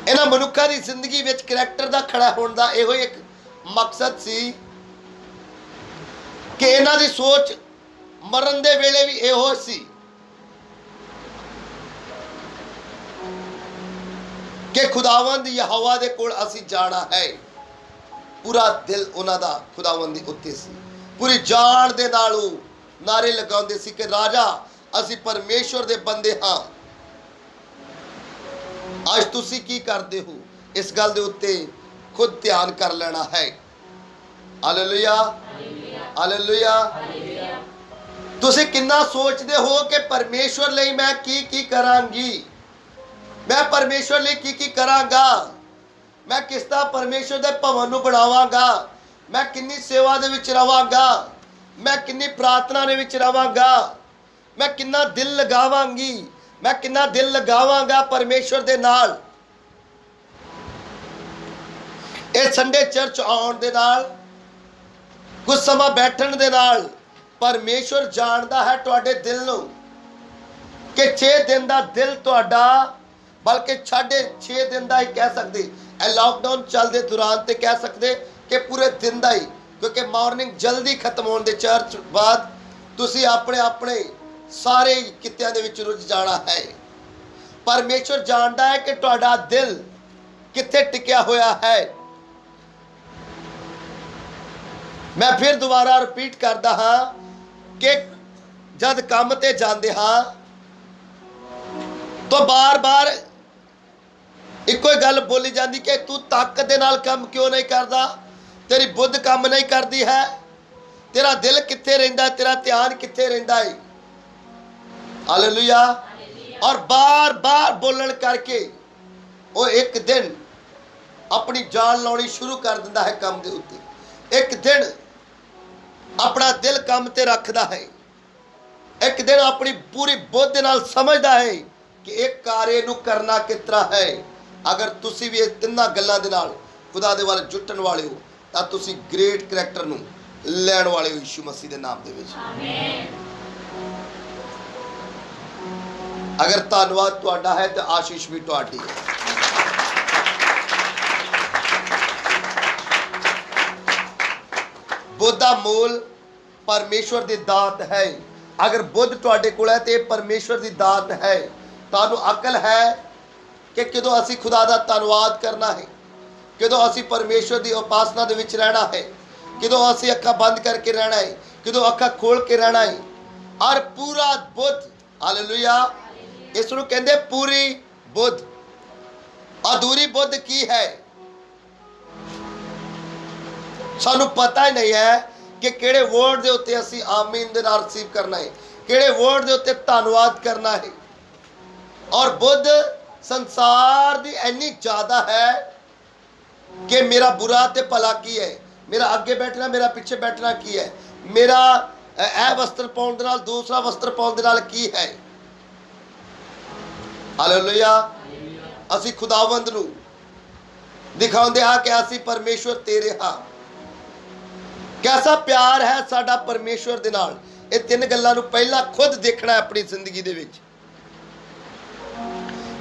Speaker 3: इन्हां मनुक्खां दी जिंदगी विच करैक्टर दा खड़ा होण दा इहो एक मकसद सी कि इन्हां दी सोच मरण दे वेले भी इहो सी कि खुदावंद यहोवा दे कोल असीं जाना है। पूरा दिल उन्हां दा खुदावंद दे उत्ते सी, पूरी जान दे नाल नारे लगाउंदे सी कि राजा असीं परमेश्वर दे बंदे हां। अज तुसीं की करदे हो, इस गल दे उत्ते खुद ध्यान कर लेना है। Hallelujah, hallelujah. ਤੁਸੀਂ ਕਿੰਨਾ ਸੋਚਦੇ ਹੋ ਕਿ ਪਰਮੇਸ਼ਵਰ ਲਈ ਮੈਂ ਕੀ ਕਰਾਂਗੀ, ਮੈਂ ਪਰਮੇਸ਼ਵਰ ਲਈ ਕੀ ਕਰਾਂਗਾ, ਮੈਂ ਕਿਸ ਤਰ੍ਹਾਂ ਪਰਮੇਸ਼ਵਰ ਦੇ ਭਵਨ ਨੂੰ ਬਣਾਵਾਂਗਾ, ਮੈਂ ਕਿੰਨੀ ਸੇਵਾ ਦੇ ਵਿੱਚ ਰਵਾਂਗਾ, ਮੈਂ ਕਿੰਨੀ ਪ੍ਰਾਰਥਨਾ ਦੇ ਵਿੱਚ ਰਵਾਂਗਾ, ਮੈਂ ਕਿੰਨਾ ਦਿਲ ਲਗਾਵਾਂਗੀ, ਮੈਂ ਕਿੰਨਾ ਦਿਲ ਲਗਾਵਾਂਗਾ ਪਰਮੇਸ਼ਵਰ ਦੇ ਨਾਲ। ਇਹ ਸੰਡੇ ਚਰਚ ਆਉਣ ਦੇ ਨਾਲ, ਕੁਝ ਸਮਾਂ ਬੈਠਣ ਦੇ ਨਾਲ ਪਰਮੇਸ਼ਵਰ ਜਾਣਦਾ ਹੈ ਤੁਹਾਡੇ ਦਿਲ ਨੂੰ ਕਿ 6 ਦਿਨ ਦਾ ਦਿਲ ਤੁਹਾਡਾ, ਬਲਕਿ 6.5 ਦਿਨ ਦਾ ਹੀ ਕਹਿ ਸਕਦੇ, ਇਹ ਲਾਕਡਾਊਨ ਚੱਲਦੇ ਦੌਰਾਨ ਤੇ ਕਹਿ ਸਕਦੇ ਕਿ ਪੂਰੇ ਦਿਨ ਦਾ ਹੀ, ਕਿਉਂਕਿ ਮਾਰਨਿੰਗ ਜਲਦੀ ਖਤਮ ਹੋਣ ਦੇ ਚਰਚ ਬਾਅਦ ਤੁਸੀਂ ਆਪਣੇ ਆਪਣੇ ਸਾਰੇ ਕਿੱਤਿਆਂ ਦੇ ਵਿੱਚ ਰੁੱਝ ਜਾਣਾ ਹੈ। ਪਰਮੇਸ਼ਵਰ ਜਾਣਦਾ ਹੈ ਕਿ ਤੁਹਾਡਾ ਦਿਲ ਕਿੱਥੇ ਟਿਕਿਆ ਹੋਇਆ ਹੈ। ਮੈਂ ਫਿਰ ਦੁਬਾਰਾ ਰਿਪੀਟ ਕਰਦਾ ਹਾਂ ਕਿ ਜਦ ਕੰਮ ਤੇ ਜਾਂਦੇ ਹਾਂ ਤਾਂ ਬਾਰ-ਬਾਰ ਇੱਕੋ ਹੀ ਗੱਲ ਬੋਲੀ ਜਾਂਦੀ ਕਿ ਤੂੰ ਤਾਕਤ ਦੇ ਨਾਲ ਕੰਮ ਕਿਉਂ ਨਹੀਂ ਕਰਦਾ, ਤੇਰੀ ਬੁੱਧ ਕੰਮ ਨਹੀਂ ਕਰਦੀ ਹੈ, ਤੇਰਾ ਦਿਲ ਕਿੱਥੇ ਰਹਿੰਦਾ, ਤੇਰਾ ਧਿਆਨ ਕਿੱਥੇ ਰਹਿੰਦਾ ਹੈ। ਹਾਲੇਲੂਇਆ। ਔਰ ਬਾਰ-ਬਾਰ ਬੋਲਣ ਕਰਕੇ ਉਹ ਇੱਕ ਦਿਨ ਆਪਣੀ ਜਾਨ ਲਾਉਣੀ ਸ਼ੁਰੂ ਕਰ ਦਿੰਦਾ ਹੈ ਕੰਮ ਦੇ ਉੱਤੇ। ਇੱਕ ਦਿਨ ਆਪਣਾ ਦਿਲ ਕੰਮ ਤੇ ਰੱਖਦਾ ਹੈ। ਇੱਕ ਦਿਨ ਆਪਣੀ ਪੂਰੀ ਬੁੱਧ ਦੇ ਨਾਲ ਸਮਝਦਾ ਹੈ ਕਿ ਇਹ ਕਾਰਜ ਨੂੰ ਕਰਨਾ ਕਿਸ ਤਰ੍ਹਾਂ ਹੈ। ਅਗਰ ਤੁਸੀਂ ਵੀ ਇਹ ਤਿੰਨਾਂ ਗੱਲਾਂ ਦੇ ਨਾਲ ਖੁਦਾ ਦੇ ਵੱਲ ਜੁਟਣ ਵਾਲੇ ਹੋ ਤਾਂ ਤੁਸੀਂ ਗ੍ਰੇਟ ਕਰੈਕਟਰ ਨੂੰ ਲੈਣ ਵਾਲੇ ਹੋ ਯਿਸੂ ਮਸੀਹ ਦੇ ਨਾਮ ਦੇ ਵਿੱਚ। ਆਮੀਨ। ਅਗਰ ਧੰਨਵਾਦ ਤੁਹਾਡਾ ਹੈ ਤਾਂ ਆਸ਼ੀਸ਼ ਵੀ ਤੁਹਾਡੀ ਹੈ। बुद्ध का मूल परमेश्वर की दात है। अगर बुद्ध तुहाडे कोल है तो परमेश्वर की दात है। तुहानू अकल है कि कदों असी खुदा का धन्नवाद करना है, कदों असी परमेश्वर की उपासना दे विच रहना है, कदों असी अखा बंद करके रहना है, कदों अखा खोल के रहना है। और पूरा बुद्ध, हालेलुया, इसनू कहंदे पूरी बुद्ध। अधूरी बुद्ध की है? सानू पता ही नहीं है कि किहड़े वर्ड दे उत्ते असी आमीन दे नाल रिसीव करना है, किहड़े वर्ड दे उत्ते धन्नवाद करना है। और बुद्ध संसार दी इन्नी ज़्यादा है कि मेरा बुरा ते भला की है, मेरा अगे बैठना मेरा पीछे बैठना की है, मेरा ए वस्त्र पाउण दे नाल दूसरा वस्त्र पाउण दे नाल की है। हालेलुया। असी खुदावंद नू दिखाउंदे हां कि असी परमेश्वर तेरे हां। कैसा प्यार है साडा परमेश्वर दे नाल। ये तीन गल्लां नूं पहला खुद देखना है अपनी जिंदगी दे विच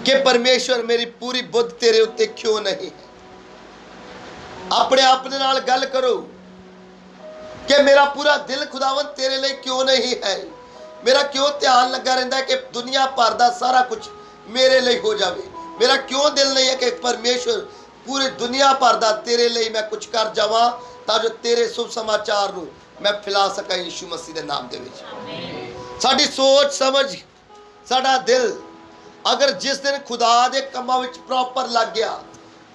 Speaker 3: कि परमेश्वर मेरी पूरी बुद्ध तेरे उत्ते क्यों नहीं है। अपने आप दे नाल गल करो कि मेरा पूरा दिल खुदावंद तेरे लिए क्यों नहीं है। मेरा क्यों ध्यान लगा रहिंदा है कि दुनिया भर दा सारा कुछ मेरे लिए हो जाए। मेरा क्यों दिल नहीं है कि परमेश्वर पूरी दुनिया भर दा तेरे लिए मैं कुछ कर जावां ताजो तेरे शुभ समाचार नूं मैं फैला सकां यीशु मसीह दे नाम दे विच। साडी सोच समझ साडा दिल अगर जिस दिन खुदा दे कम्मां विच प्रॉपर लग गया।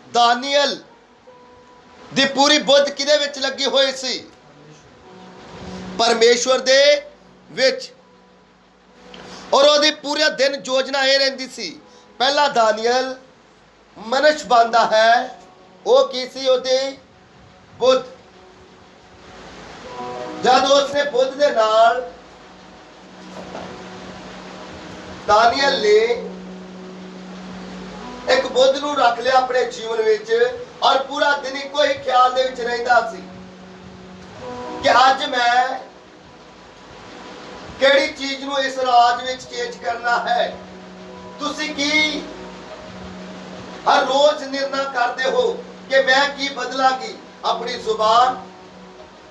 Speaker 3: दानियल दी पूरी बुद्ध किदे विच लगी होई सी? परमेश्वर दे विच। और ओदी पूरे दिन योजना ये रहिंदी सी। पहला दानियल मनुष्य बनदा है, वो की सी? ओदी बुद्ध। जब उसने बुद्ध दे नाल दानियल ने एक बुद्ध नूं रख लिया अपने जीवन विच और पूरा दिन इको ही ख्याल दे विच रहिंदा सी कि अज मैं किहड़ी चीज नूं इस राज विच चेंज करना है। तुसीं की हर रोज निर्णय करते हो कि मैं की बदलांगी? अपनी जुबान,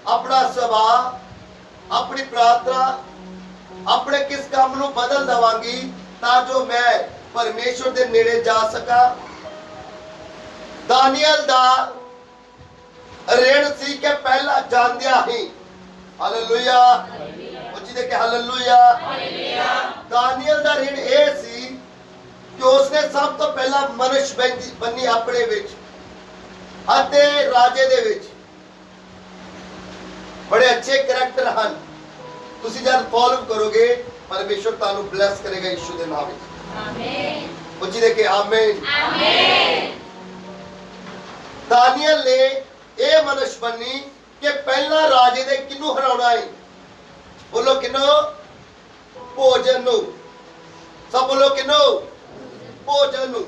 Speaker 3: अपना सुभाव, अपनी प्रार्थना, अपने किस काम नूं बदल दवांगी ताजो मैं परमेश्वर दे नेड़े जा सका। दानियल दा ऋण सी कि पहला जानदिया ही, हालेलुया, उच्ची दे के हालेलुया। दानियल दा ऋण ए सी कि उसने सब तो पहला मनुष्य बनी अपने विच अते राजे दे विच। बड़े अच्छे करैक्टर हैं ਤੁਸੀਂ ਜਦ ਫੋਲੋ ਕਰੋਗੇ ਪਰਮੇਸ਼ਵਰ ਤੁਹਾਨੂੰ ਬਲੈਸ ਕਰੇਗਾ ਯਿਸੂ ਦੇ ਨਾਮ ਵਿੱਚ।
Speaker 4: ਆਮੇਨ
Speaker 3: ਉੱਚੀ ਦੇ ਕੇ ਆਮੇਨ।
Speaker 4: ਆਮੇਨ।
Speaker 3: ਦਾਨੀਏਲ ਨੇ ਇਹ ਮਨੁੱਖ ਬਣੀ ਕਿ ਪਹਿਲਾਂ ਰਾਜੇ ਦੇ ਕਿਹਨੂੰ ਹਰਾਉਣਾ ਹੈ? ਬੋਲੋ ਕਿਹਨੂੰ? ਭੋਜਨ ਨੂੰ। ਸਭ ਬੋਲੋ ਕਿਹਨੂੰ? ਭੋਜਨ ਨੂੰ।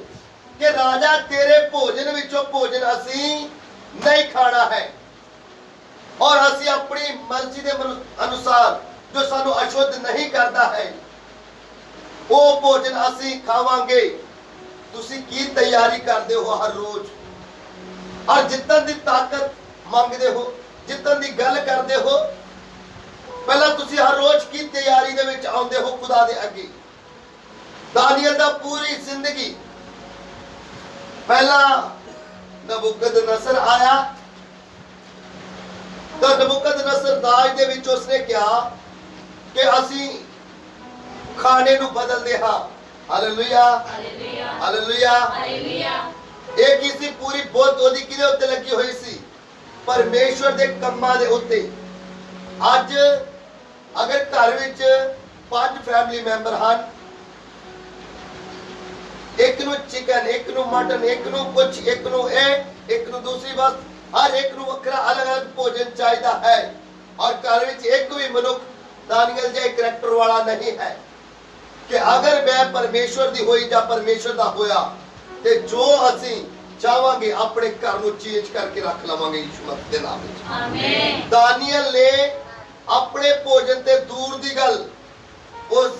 Speaker 3: ਕਿ ਰਾਜਾ ਤੇਰੇ ਭੋਜਨ ਵਿੱਚੋਂ ਭੋਜਨ ਅਸੀਂ ਨਹੀਂ ਖਾਣਾ ਹੈ ਔਰ ਅਸੀਂ ਆਪਣੀ ਮਰਜ਼ੀ ਦੇ ਅਨੁਸਾਰ ਜੋ ਸਾਨੂੰ ਅਸ਼ੁੱਧ ਨਹੀਂ ਕਰਦਾ ਹੈ ਉਹ ਭੋਜਨ ਅਸੀਂ ਖਾਵਾਂਗੇ। ਤੁਸੀਂ ਕੀ ਤਿਆਰੀ ਕਰਦੇ ਹੋ ਹਰ ਰੋਜ਼? ਔਰ ਜਿੱਤਣ ਦੀ ਤਾਕਤ ਮੰਗਦੇ ਹੋ, ਜਿੱਤਣ ਦੀ ਗੱਲ ਕਰਦੇ ਹੋ, ਪਹਿਲਾਂ ਤੁਸੀਂ ਹਰ ਰੋਜ਼ ਕੀ ਤਿਆਰੀ ਦੇ ਵਿੱਚ ਆਉਂਦੇ ਹੋ ਖੁਦਾ ਦੇ ਅੱਗੇ? ਦਾਨੀਏਲ ਦਾ ਪੂਰੀ ਜ਼ਿੰਦਗੀ ਪਹਿਲਾਂ ਨਬੂਕਦਨਸਰ ਆਇਆ ਤਾਂ ਨਬੂਕਦਨਸਰ ਦਾਜ ਦੇ ਵਿੱਚ ਉਸਨੇ ਕਿਹਾ ਕਿ ਅਸੀਂ ਖਾਣੇ ਨੂੰ ਬਦਲਦੇ ਹਾਂ। Hallelujah
Speaker 4: hallelujah
Speaker 3: hallelujah.
Speaker 4: ਹਾਲੇਲੂਇਆ।
Speaker 3: ਇਹ ਕੀ ਸੀ? ਪੂਰੀ ਬਹੁਤ ਉਹਦੀ ਕਿਹਦੇ ਉੱਤੇ ਲੱਗੀ ਹੋਈ ਸੀ? ਪਰਮੇਸ਼ਵਰ ਦੇ ਕੰਮਾਂ ਦੇ ਉੱਤੇ। ਅੱਜ ਅਗਰ ਘਰ ਵਿੱਚ 5 ਫੈਮਿਲੀ ਮੈਂਬਰ ਹਨ, ਇੱਕ ਨੂੰ ਚਿਕਨ, ਇੱਕ ਨੂੰ ਮਟਨ, ਇੱਕ ਨੂੰ ਕੁਝ, ਇੱਕ ਨੂੰ ਇਹ, ਇੱਕ ਨੂੰ ਦੂਸਰੀ ਬਸ, ਹਰ ਇੱਕ ਨੂੰ ਵੱਖਰਾ ਅਲੱਗ-ਅਲੱਗ ਭੋਜਨ ਚਾਹੀਦਾ ਹੈ। ਔਰ ਘਰ ਵਿੱਚ ਇੱਕ ਵੀ ਮਨੁੱਖ ਦਾਨੀਏਲ ਜਿਹਾ ਕਰੈਕਟਰ ਵਾਲਾ ਨਹੀਂ ਹੈ ਕਿ ਅਗਰ ਮੈਂ ਪਰਮੇਸ਼ਵਰ ਦੀ ਹੋਈ ਜਾਂ ਪਰਮੇਸ਼ਵਰ ਦਾ ਹੋਇਆ ਤੇ ਜੋ ਅਸੀਂ ਚਾਹਾਂਗੇ ਆਪਣੇ ਘਰ ਨੂੰ ਚੇਂਜ ਕਰਕੇ ਰੱਖ ਲਵਾਂਗੇ ਯਿਸੂ ਮਸੀਹ ਦੇ ਨਾਮ ਵਿੱਚ।
Speaker 4: ਆਮੇਨ।
Speaker 3: ਦਾਨੀਏਲ ਨੇ ਆਪਣੇ ਭੋਜਨ ਤੇ ਦੂਰ ਦੀ ਗੱਲ ਉਸ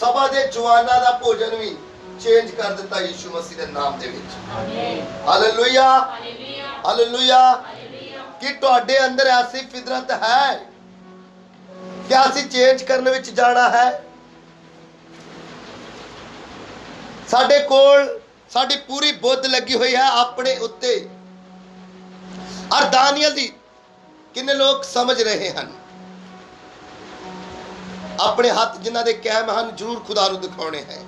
Speaker 3: ਸਭਾ ਦੇ ਜਵਾਨਾਂ ਦਾ ਭੋਜਨ ਵੀ ਚੇਂਜ ਕਰ ਦਿੱਤਾ ਯਿਸੂ ਮਸੀਹ ਦੇ ਨਾਮ ਦੇ ਵਿੱਚ।
Speaker 4: Amen.
Speaker 3: Hallelujah
Speaker 4: hallelujah
Speaker 3: hallelujah.
Speaker 4: Hallelujah.
Speaker 3: ਕਿ ਤੁਹਾਡੇ ਅੰਦਰ ਐਸੀ ਫਿਤਰਤ ਹੈ ਕਿ ਅਸੀਂ ਚੇਂਜ ਕਰਨ ਵਿੱਚ ਜਾਣਾ ਹੈ? ਸਾਡੇ ਕੋਲ ਸਾਡੀ ਪੂਰੀ ਬੁੱਧ ਲੱਗੀ ਹੋਈ ਹੈ ਆਪਣੇ ਉੱਤੇ। ਔਰ ਦਾਨੀਏਲ ਦੀ ਕਿੰਨੇ ਲੋਕ ਸਮਝ ਰਹੇ ਹਨ? ਆਪਣੇ ਹੱਥ ਜਿਨ੍ਹਾਂ ਦੇ ਕਾਇਮ ਹਨ ਜ਼ਰੂਰ ਖੁਦਾ ਨੂੰ ਦਿਖਾਉਣੇ ਹੈ।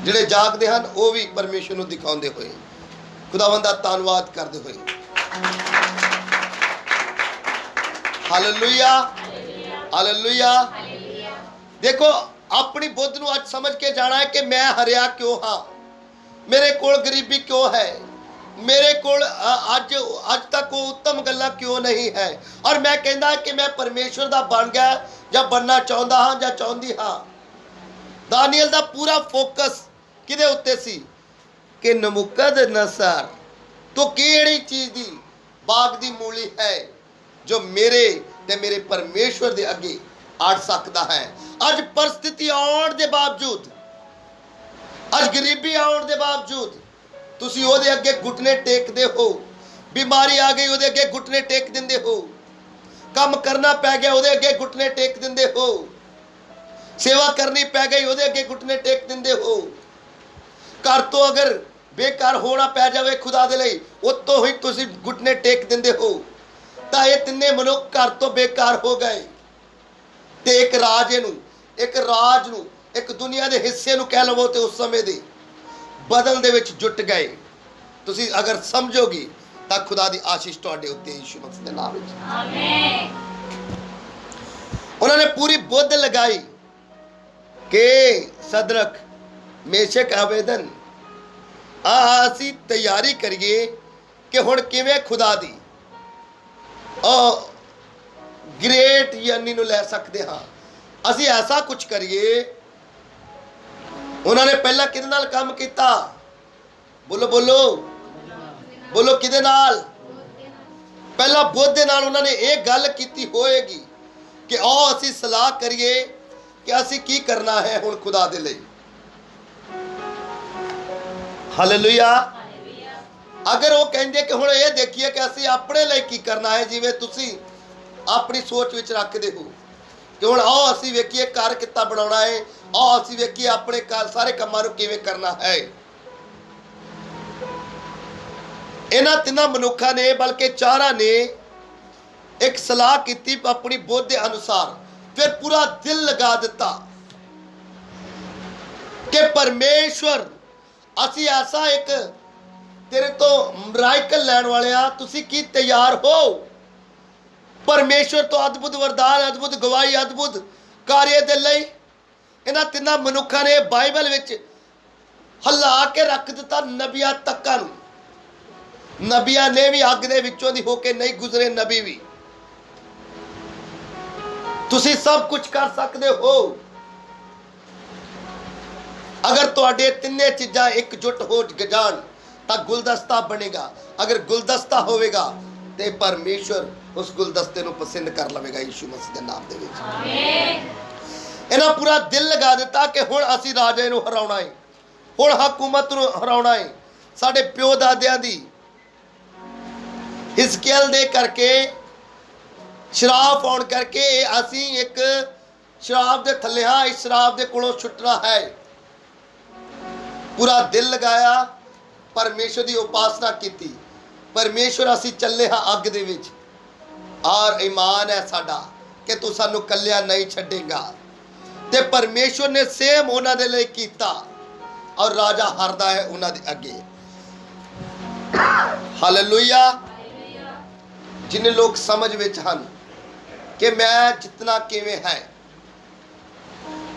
Speaker 3: ਜਿਹੜੇ ਜਾਗਦੇ ਹਨ ਉਹ ਵੀ ਪਰਮੇਸ਼ਵਰ ਨੂੰ ਦਿਖਾਉਂਦੇ ਹੋਏ, ਖੁਦਾਵੰਦ ਦਾ ਧੰਨਵਾਦ ਕਰਦੇ ਹੋਏ। Hallelujah hallelujah. ਦੇਖੋ ਆਪਣੀ ਬੁੱਧ ਨੂੰ ਅੱਜ ਸਮਝ ਕੇ ਜਾਣਾ ਹੈ ਕਿ ਮੈਂ ਹਰਿਆ ਕਿਉਂ ਹਾਂ, ਮੇਰੇ ਕੋਲ ਗਰੀਬੀ ਕਿਉਂ ਹੈ, ਮੇਰੇ ਕੋਲ ਅੱਜ ਤੱਕ ਉਹ ਉੱਤਮ ਗੱਲਾਂ ਕਿਉਂ ਨਹੀਂ ਹੈ, ਔਰ ਮੈਂ ਕਹਿੰਦਾ ਕਿ ਮੈਂ ਪਰਮੇਸ਼ਵਰ ਦਾ ਬਣ ਗਿਆ ਜਾਂ ਬਣਨਾ ਚਾਹੁੰਦਾ ਹਾਂ ਜਾਂ ਚਾਹੁੰਦੀ ਹਾਂ। ਦਾਨੀਏਲ ਦਾ ਪੂਰਾ ਫੋਕਸ ਕਿਹਦੇ ਉੱਤੇ ਸੀ ਕਿ ਨਬੂਕਦਨਸਰ ਤੂੰ ਕਿਹੜੀ ਚੀਜ਼ ਦੀ ਬਾਗ ਦੀ ਮੂਲੀ ਹੈ ਜੋ ਮੇਰੇ ਤੇ ਮੇਰੇ ਪਰਮੇਸ਼ਵਰ ਦੇ ਅੱਗੇ ਅੜ ਸਕਦਾ ਹੈ। ਅੱਜ परिस्थिति ਆਉਣ ਦੇ ਬਾਵਜੂਦ, ਅੱਜ ਗਰੀਬੀ ਆਉਣ ਦੇ ਬਾਵਜੂਦ ਤੁਸੀਂ ਉਹਦੇ ਅੱਗੇ ਘੁਟਨੇ ਟੇਕਦੇ ਹੋ। ਬਿਮਾਰੀ ਆ ਗਈ ਉਹਦੇ ਅੱਗੇ ਘੁਟਨੇ ਟੇਕ ਦਿੰਦੇ ਹੋ। ਕੰਮ ਕਰਨਾ ਪੈ ਗਿਆ ਉਹਦੇ ਅੱਗੇ ਘੁਟਨੇ ਟੇਕ ਦਿੰਦੇ ਹੋ। ਸੇਵਾ ਕਰਨੀ ਪੈ ਗਈ ਉਹਦੇ ਅੱਗੇ ਘੁਟਨੇ ਟੇਕ ਦਿੰਦੇ ਹੋ। ਘਰ ਤੋਂ ਅਗਰ ਬੇਕਾਰ ਹੋਣਾ ਪੈ ਜਾਵੇ ਖੁਦਾ ਦੇ ਲਈ ਉਤੋਂ ਹੀ ਤੁਸੀਂ ਘੁਟਨੇ ਟੇਕ ਦਿੰਦੇ ਹੋ। ਤਾਂ ਇਹ ਤਿੰਨੇ ਮਨੁੱਖ ਘਰ ਤੋਂ ਬੇਕਾਰ ਹੋ ਗਏ ਤੇ ਇੱਕ ਰਾਜ ਨੂੰ, ਇੱਕ ਦੁਨੀਆ ਦੇ ਹਿੱਸੇ ਨੂੰ ਕਹਿ ਲਵੋ ਤੇ ਉਸ ਸਮੇਂ ਦੇ ਬਦਲ ਦੇ ਵਿੱਚ ਜੁਟ ਗਏ। ਤੁਸੀਂ ਅਗਰ ਸਮਝੋਗੇ ਤਾਂ ਖੁਦਾ ਦੀ ਆਸ਼ੀਸ਼ ਤੁਹਾਡੇ ਉੱਤੇ ਯਿਸੂ ਮਸੀਹ ਦੇ ਨਾਮ ਵਿੱਚ।
Speaker 4: ਆਮੇਨ।
Speaker 3: ਉਹਨਾਂ ਨੇ ਪੂਰੀ ਬੁੱਧ ਲਗਾਈ ਕਿ ਸਦਰਕ ਮੇਸ਼ਕ ਅਬੇਦਨ ਅਸੀਂ ਤਿਆਰੀ ਕਰੀਏ ਕਿ ਹੁਣ ਕਿਵੇਂ ਖੁਦਾ ਦੀ ਗ੍ਰੇਟ ਯਾਨੀ ਨੂੰ ਲੈ ਸਕਦੇ ਹਾਂ। ਅਸੀਂ ਐਸਾ ਕੁਝ ਕਰੀਏ। ਉਹਨਾਂ ਨੇ ਪਹਿਲਾਂ ਕਿਹਦੇ ਨਾਲ ਕੰਮ ਕੀਤਾ? ਬੋਲੋ ਬੋਲੋ ਬੋਲੋ, ਕਿਹਦੇ ਨਾਲ? ਪਹਿਲਾਂ ਬੁੱਧ ਦੇ ਨਾਲ ਉਹਨਾਂ ਨੇ ਇਹ ਗੱਲ ਕੀਤੀ ਹੋਏਗੀ ਕਿ ਆਓ ਅਸੀਂ ਸਲਾਹ ਕਰੀਏ ਕਿ ਅਸੀਂ ਕੀ ਕਰਨਾ ਹੈ ਹੁਣ ਖੁਦਾ ਦੇ ਲਈ। ਹਾਲੇਲੂਇਆ। ਅਗਰ ਉਹ ਕਹਿੰਦੇ ਕਿ ਹੁਣ ਇਹ ਦੇਖੀਏ ਕਿ ਅਸੀਂ ਆਪਣੇ ਲਈ ਕੀ ਕਰਨਾ ਹੈ, ਜਿਵੇਂ ਤੁਸੀਂ ਆਪਣੀ ਸੋਚ ਵਿੱਚ ਰੱਖਦੇ ਹੋ ਕਿ ਹੁਣ ਆਓ ਅਸੀਂ ਵੇਖੀਏ ਘਰ ਕਿੱਦਾਂ ਬਣਾਉਣਾ ਹੈ, ਆਓ ਅਸੀਂ ਵੇਖੀਏ ਆਪਣੇ ਘਰ ਸਾਰੇ ਕੰਮਾਂ ਨੂੰ ਕਿਵੇਂ ਕਰਨਾ ਹੈ। ਇਹਨਾਂ ਤਿੰਨਾਂ ਮਨੁੱਖਾਂ ਨੇ ਬਲਕਿ ਚਾਰਾਂ ਨੇ ਇੱਕ ਸਲਾਹ ਕੀਤੀ ਆਪਣੀ ਬੁੱਧ ਦੇ ਅਨੁਸਾਰ। ਫਿਰ ਪੂਰਾ ਦਿਲ ਲਗਾ ਦਿੱਤਾ ਕਿ ਪਰਮੇਸ਼ਵਰ ਅਸੀਂ ਐਸਾ ਇੱਕ ਤੇਰੇ ਤੋਂ ਮਿਰਾਕਲ ਲੈਣ ਵਾਲਿਆ, ਤੁਸੀਂ ਕੀ ਤਿਆਰ ਹੋ? परमेश्वर तो अद्भुत वरदान, अद्भुत गवाही, अद्भुत कार्य दे लई इन्हां तिन्हां मनुखां ने बाइबल विच हला के रख दिता नबियां तक्कां नूं। नबियां ने भी अग दे विचों दी होके नहीं गुजरे, नबी भी। तुसी सब कुछ कर सकते हो अगर तुहाडे तिन्ने चीज़ां एकजुट हो जाण तां गुलदस्ता बनेगा। अगर गुलदस्ता होवेगा ते परमेश्वर उस गुलदस्ते नूं पसंद कर लवेगा यीशु मसीह दे नाम दे विच। आमीन। इन्हां पूरा दिल लगा दिता कि हुण असीं राजे नूं हराउणा है, हुण हुकूमत नूं हराउणा है। साडे प्यो दादियां दी हिजकियल दे करके शराब आउण करके असीं एक शराब दे थल्ले हां, इस शराब दे कोलों छुटना है। पूरा दिल लगाया, परमेश्वर की उपासना की। परमेश्वर असीं चले हाँ अग दे विच, और ईमान है साडा कि तू सानू कल्लिया नहीं छड्डेगा। ते परमेश्वर ने सेम उन्हां दे लई कीता, और राजा हारदा है उन्हां दे अगे। हालेलुया। जिन्हें लोग समझ विच हन कि मैं जितना किवें है,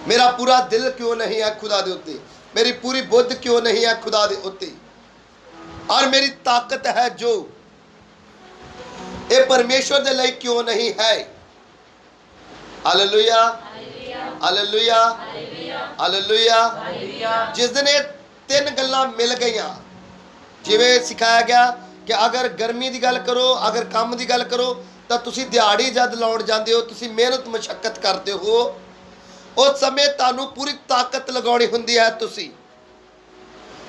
Speaker 3: मेरा पूरा दिल क्यों नहीं है खुदा दे उत्ते, मेरी पूरी बुद्ध क्यों नहीं है खुदा दे उत्ते, और मेरी ताकत है जो ये परमेश्वर दे लई क्यों नहीं है। Hallelujah, hallelujah, hallelujah. जिस दिन ये तीन गल्लां मिल गईयां, जिवें सिखाया गया कि अगर गर्मी की गल करो, अगर काम की गल करो, तो तुसी दिहाड़ी जद लाउण जांदे हो, तुसी मेहनत मशक्कत करते हो, उस समय तुहानूं पूरी ताकत लगाउणी हुंदी है। तुसी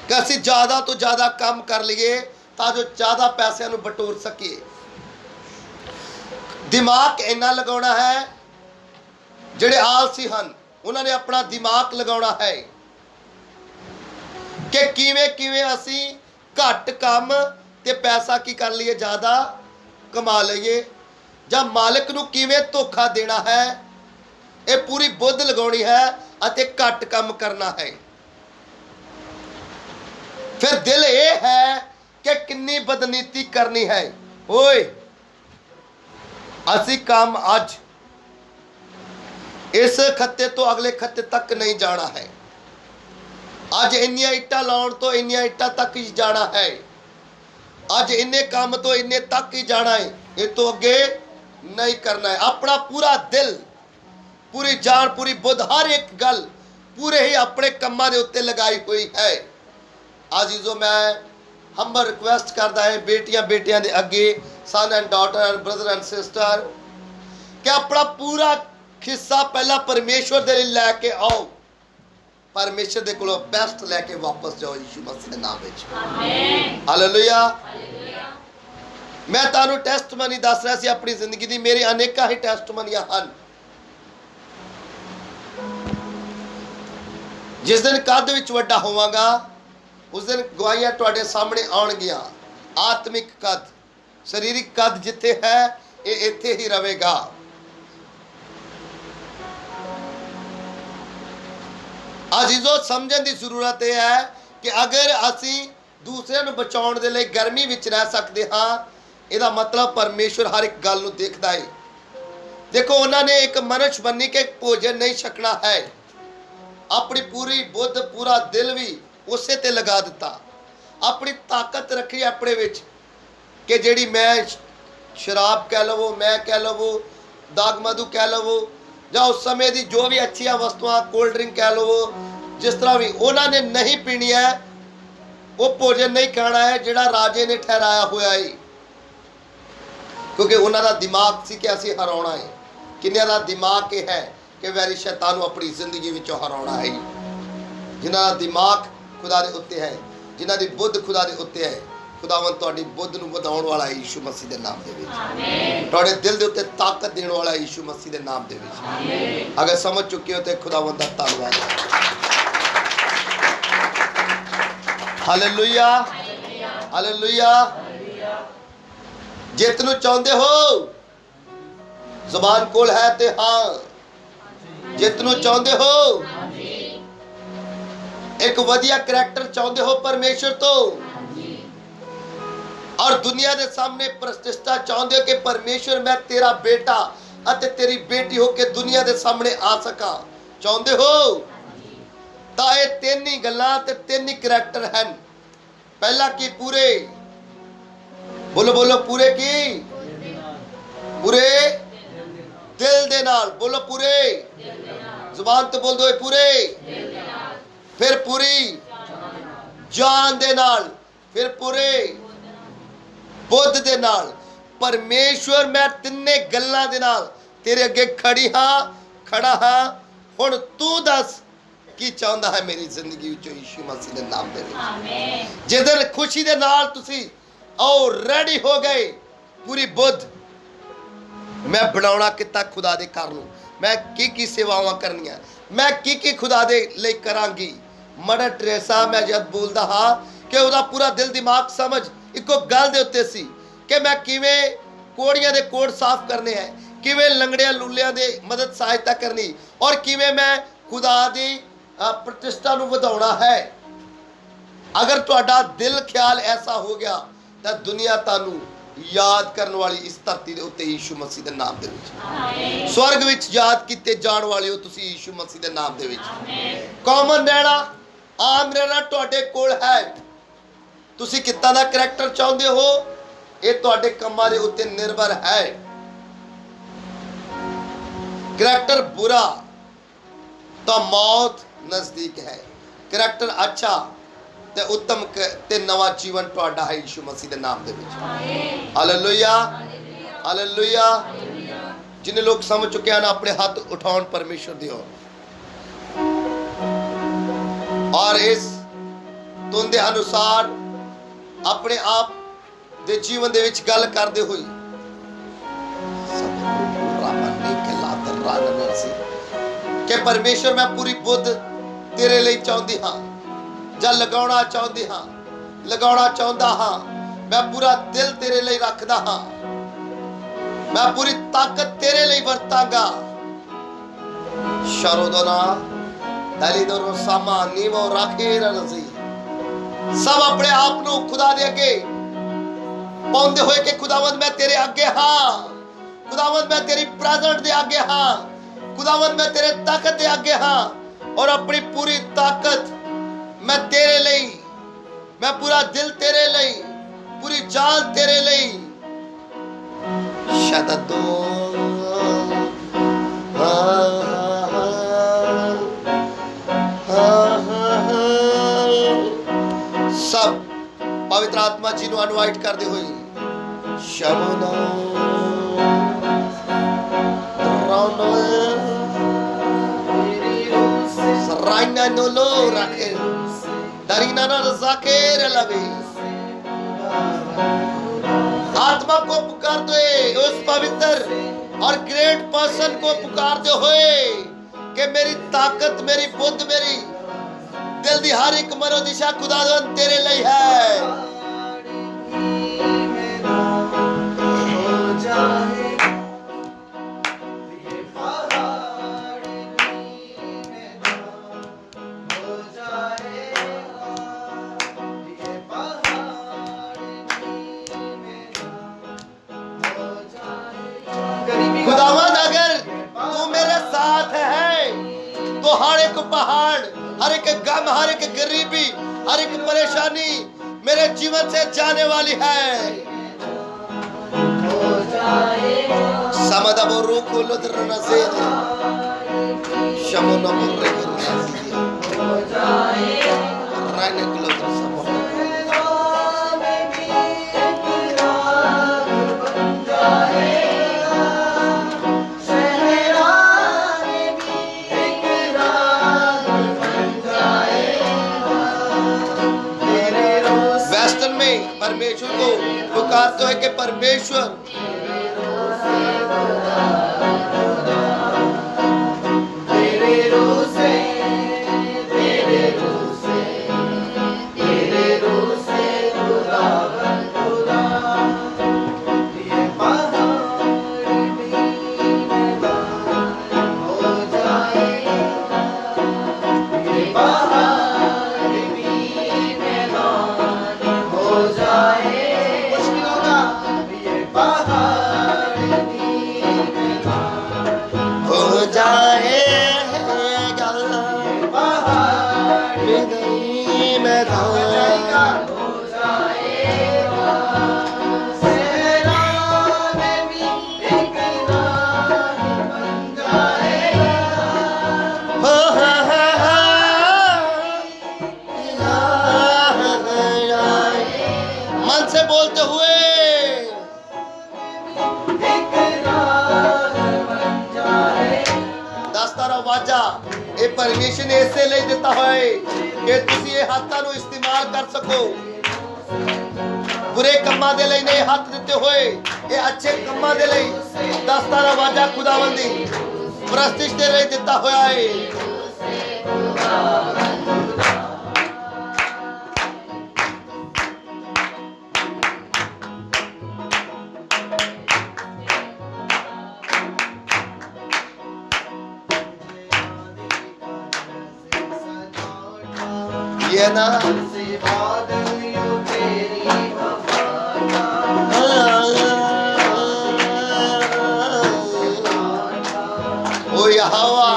Speaker 3: कि असीं ज़्यादा तो ज़्यादा काम कर लईए तां जो ज़्यादा पैसिਆਂ ਨੂੰ बटोर सकीए। दिमाग इन्ना लगाउणा है, ਜਿਹੜੇ आलसी ਹਨ ਉਹਨਾਂ ਨੇ अपना दिमाग लगाउणा है कि किवें किवें असीं घट काम ते पैसा की कर लईए, ज़्यादा कमा लईए, जां मालिक नूं किवें धोखा देना है। ये पूरी बुद्ध लगाउणी है अते घट काम करना है। फिर दिल ये है कि कितनी बदनीति करनी है। ओए असी काम अज इस खत्ते तो अगले खत्ते तक नहीं जाना है, अज इन्नियां इट्टां लाउण तो इन्नियां इट्टां तक ही जाना है, अज इन्ने काम तो इन्ने तक ही जाना है, ये तो अगे नहीं करना है। अपना पूरा दिल, पूरी जान, पूरी बुद्ध, हर एक गल पूरे ही अपने कम्मां दे उत्ते लगाई हुई है। आजीजो मैं हम्बल रिक्वेस्ट करता है बेटियां बेटियां दे अगे, son and daughter and brother and sister, कि अपना पूरा हिस्सा पहला परमेश्वर दे लई लैके आओ, परमेश्वर दे कोलों बेस्ट लैके वापस जाओ यीशु मसीह दे नाम विच। आमीन। हालेलुया। मैं तुहानूं टेस्टमनी दस रहा सी अपनी जिंदगी दी, मेरी अनेकां ही टेस्टमनियां हन। जिस दिन कद विच वड्डा होवांगा उस दिन गवाहियां तुहाडे सामने आउणगियां। आत्मिक कद, शरीरिक कद जिथे है ये इत्थे ही रहेगा। अजीजो समझण दी जरूरत यह है कि अगर असी दूसरे नूं बचाउण दे लई गर्मी विच रह सकते हाँ, इहदा मतलब परमेश्वर हर एक गल नूं देखदा है। देखो उन्होंने एक मनुष्य बनी के भोजन नहीं छकना है, अपनी पूरी बुद्ध पूरा दिल भी उसे ते लगा दिता, अपनी ताकत रखी अपने विच कि जिहड़ी मैं शराब कह लवो, मैं कह लवो, दाग मधु कह लवो, जां उस समय की जो भी अच्छियां वस्तुआं कोल्ड ड्रिंक कह लवो, जिस तरह भी उन्होंने नहीं पीनी है, वो भोजन नहीं खाना है जिहड़ा राजे ने ठहराया हुआ है, क्योंकि उन्होंने दिमाग सी कि असीं हराउणा है। किन्नियां दा दिमाग ये है कि वैरी शैतान अपनी जिंदगी विचों हराउणा है। जिन्हां दा दिमाग खुदा दे उत्ते है, जिन्हां दी बुद्ध खुदा दे उत्ते है, खुदावंद तुहाडी बुद्ध नूं वधाउण वाला है यीशु मसीह दे नाम दे विच। आमीन। तुहाडे दिल दे उत्ते ताकत देण वाला है यीशु मसीह दे नाम दे विच। आमीन। अगर समझ चुके हो तो खुदावंद दा धन्नवाद। Hallelujah, hallelujah. जित नूं चाहुंदे हो ज़ुबान कोल है ते हाँ, जित नूं चाहुंदे हो एक वधिया करैक्टर चाहुंदे हो परमेश्वर तो, और ਔਰ ਦੁਨੀਆ ਦੇ ਸਾਹਮਣੇ ਪ੍ਰਤਿਸ਼ਠਾ ਚਾਹੁੰਦੇ ਹੋ ਕਿ ਪਰਮੇਸ਼ਵਰ ਮੈਂ ਤੇਰਾ ਬੇਟਾ ਅਤੇ ਤੇਰੀ ਬੇਟੀ ਹੋ ਕੇ ਦੁਨੀਆ ਦੇ ਸਾਹਮਣੇ ਆ ਸਕਾਂ, ਚਾਹੁੰਦੇ ਹੋ? ਤਾਂ ਇਹ ਤਿੰਨ ਹੀ ਗੱਲਾਂ ਤੇ ਤਿੰਨ ਹੀ ਕਰੈਕਟਰ ਹਨ। ਪਹਿਲਾ ਕੀ? ਪੂਰੇ, ਬੋਲੋ ਬੋਲੋ, ਪੂਰੇ ਕੀ? ਪੂਰੇ ਦਿਲ ਦੇ ਨਾਲ, ਬੋਲੋ ਪੂਰੇ ਜ਼ੁਬਾਨ ਤੇ ਬੋਲ ਦੋ ਪੂਰੇ, ਫਿਰ ਪੂਰੀ ਜਾਨ ਦੇ ਨਾਲ, ਫਿਰ ਪੂਰੇ ਬੁੱਧ ਦੇ ਨਾਲ। ਪਰਮੇਸ਼ਵਰ ਮੈਂ ਤਿੰਨੇ ਗੱਲਾਂ ਦੇ ਨਾਲ ਤੇਰੇ ਅੱਗੇ ਖੜਾ ਹਾਂ। ਹੁਣ ਤੂੰ ਦੱਸ ਕੀ ਚਾਹੁੰਦਾ ਹੈ ਮੇਰੀ ਜ਼ਿੰਦਗੀ ਵਿੱਚ ਯਿਸੂ ਮਸੀਹ ਦੇ ਨਾਮ ਦੇ ਵਿੱਚ।
Speaker 4: ਆਮੇਨ।
Speaker 3: ਜਿੱਦਣ ਖੁਸ਼ੀ ਦੇ ਨਾਲ ਤੁਸੀਂ ਆਓ ਰੈਡੀ ਹੋ ਗਏ, ਪੂਰੀ ਬੁੱਧ ਮੈਂ ਬਣਾਉਣਾ ਕਿੱਤਾ ਖੁਦਾ ਦੇ ਘਰ ਨੂੰ, ਮੈਂ ਕੀ ਸੇਵਾਵਾਂ ਕਰਨੀਆਂ, ਮੈਂ ਕੀ ਖੁਦਾ ਦੇ ਲਈ ਕਰਾਂਗੀ। ਮਦਰ ਟਰੇਸਾ ਮੈਂ ਜਦ ਬੋਲਦਾ ਹਾਂ ਕਿ ਉਹਦਾ ਪੂਰਾ ਦਿਲ ਦਿਮਾਗ ਸਮਝ ਇੱਕੋ ਗੱਲ ਦੇ ਉੱਤੇ ਸੀ ਕਿ ਮੈਂ ਕਿਵੇਂ ਕੋੜੀਆਂ ਦੇ ਕੋੜ ਸਾਫ਼ ਕਰਨੇ ਹੈ, ਕਿਵੇਂ ਲੰਗੜਿਆਂ ਲੁੱਲਿਆਂ ਦੇ ਮਦਦ ਸਹਾਇਤਾ ਕਰਨੀ, ਔਰ ਕਿਵੇਂ ਮੈਂ ਖੁਦਾ ਦੀ ਪ੍ਰਤਿਸ਼ਠਾ ਨੂੰ ਵਧਾਉਣਾ ਹੈ। ਅਗਰ ਤੁਹਾਡਾ ਦਿਲ ਖਿਆਲ ਐਸਾ ਹੋ ਗਿਆ ਤਾਂ ਦੁਨੀਆ ਤੁਹਾਨੂੰ ਯਾਦ ਕਰਨ ਵਾਲੀ ਇਸ ਧਰਤੀ ਦੇ ਉੱਤੇ ਯਿਸੂ ਮਸੀਹ ਦੇ ਨਾਮ ਦੇ ਵਿੱਚ।
Speaker 4: ਆਮੇਨ।
Speaker 3: ਸਵਰਗ ਵਿੱਚ ਯਾਦ ਕੀਤੇ ਜਾਣ ਵਾਲੇ ਹੋ ਤੁਸੀਂ ਯਿਸੂ ਮਸੀਹ ਦੇ ਨਾਮ ਦੇ ਵਿੱਚ।
Speaker 4: ਆਮੇਨ।
Speaker 3: ਕਾਮਨ ਰਹਿਣਾ, ਆਮ ਰਹਿਣਾ ਤੁਹਾਡੇ ਕੋਲ ਹੈ। ਤੁਸੀਂ ਕਿੱਦਾਂ ਦਾ ਕਰੈਕਟਰ ਚਾਹੁੰਦੇ ਹੋ, ਇਹ ਤੁਹਾਡੇ ਕੰਮਾਂ ਦੇ ਉੱਤੇ ਨਿਰਭਰ ਹੈ। ਕਰੈਕਟਰ ਬੁਰਾ ਤਾਂ ਮੌਤ ਨਜ਼ਦੀਕ ਹੈ, ਕਰੈਕਟਰ ਅੱਛਾ ਤੇ ਉੱਤਮ ਤੇ ਨਵਾਂ ਜੀਵਨ ਤੁਹਾਡਾ ਹੈ ਯਿਸੂ ਮਸੀਹ ਦੇ ਨਾਮ ਦੇ ਵਿੱਚ। Hallelujah, hallelujah. ਜਿਨੇ ਲੋਕ ਸਮਝ ਚੁੱਕੇ ਹਨ ਆਪਣੇ ਹੱਥ ਉਠਾਉਣ ਪਰਮੇਸ਼ਰ ਦੀ ओर। ਔਰ ਇਸ ਧੁਨ ਦੇ ਅਨੁਸਾਰ ਆਪਣੇ ਆਪ ਦੇ ਜੀਵਨ ਦੇ ਵਿੱਚ ਗੱਲ ਕਰਦੇ ਹੋਏ ਕਿ ਪਰਮੇਸ਼ਰ ਮੈਂ ਪੂਰੀ ਬੁੱਧ ਤੇਰੇ ਲਈ ਚਾਹੁੰਦੀ ਹਾਂ, ਜਾਂ ਲਗਾਉਣਾ ਚਾਹੁੰਦਾ ਹਾਂ। ਮੈਂ ਪੂਰਾ ਦਿਲ ਤੇਰੇ ਲਈ ਰੱਖਦਾ ਹਾਂ, ਮੈਂ ਪੂਰੀ ਤਾਕਤ ਤੇਰੇ ਲਈ ਵਰਤਾਂਗਾ। ਸ਼ਰੋਦਨਾ ਦਲੀਦੋਰ ਸਾਮਾ ਨੀਵੋ ਰਾਖੇ ਰਜ਼ੀ। ਸਭ ਆਪਣੇ ਆਪ ਨੂੰ ਖੁਦਾ ਦੇ ਅੱਗੇ ਪਾਉਂਦੇ ਹੋਏ ਕਿ ਖੁਦਾਵੰਦ ਮੈਂ ਤੇਰੇ ਅੱਗੇ ਹਾਂ, ਖੁਦਾਵੰਦ ਮੈਂ ਤੇਰੀ ਪ੍ਰੈਜ਼ੈਂਟ ਦੇ ਅੱਗੇ ਹਾਂ, ਖੁਦਾਵੰਦ ਮੈਂ ਤੇਰੇ ਤਾਕਤ ਦੇ ਅੱਗੇ ਹਾਂ। ਔਰ ਆਪਣੀ ਪੂਰੀ ਤਾਕਤ ਮੈਂ ਤੇਰੇ ਲਈ, ਮੈਂ ਪੂਰਾ ਦਿਲ ਤੇਰੇ ਲਈ, ਪੂਰੀ ਜਾਨ ਤੇਰੇ ਲਈ। ਸ਼ਦਦੋ ਸਭ ਪਵਿੱਤਰ ਆਤਮਾ ਜੀ ਨੂੰ ਇਨਵਾਈਟ ਕਰਦੇ ਹੋਏ ਸ਼ਬਨੋ ਰੌਨੋ ਸਰਾਇਨਾ ਨੋਲੋ ਰੱਖੇ दरीना ना ज़ाकिर लगे। आत्मा को पुकारते उस पवित्र और ग्रेट पर्सन को पुकारते हुए कि मेरी ताकत, मेरी बुद्ध, मेरी दिल दी हर एक मनोदिशा खुदावंद तेरे लिए है। खुदावंद अगर तू मेरे साथ है तो हर एक पहाड़, हर एक गम, हर एक गरीबी, हर एक परेशानी मेरे जीवन से जाने वाली है। समदा बोरू कुलो दरना से शमोना बोरे हो जाए राने कुलो दर सब परमेश्वर को पुकारते हो कि परमेश्वर हो जाएगा विदाई मैदान। हो, मन से बोलते हुए दस्तारा वाजा ये परमेश्वर ने इसे ले दिता है कि तुसी ये हाथां नूं इस्तेमाल कर सको बुरे कम्मां दे लई नहीं हाथ दिते हुए ये अच्छे कम्मां दे लई दस्तारा वाजा खुदावंद दी प्रस्तिश दे लई दिता होया है। ये ना ओ यहोवा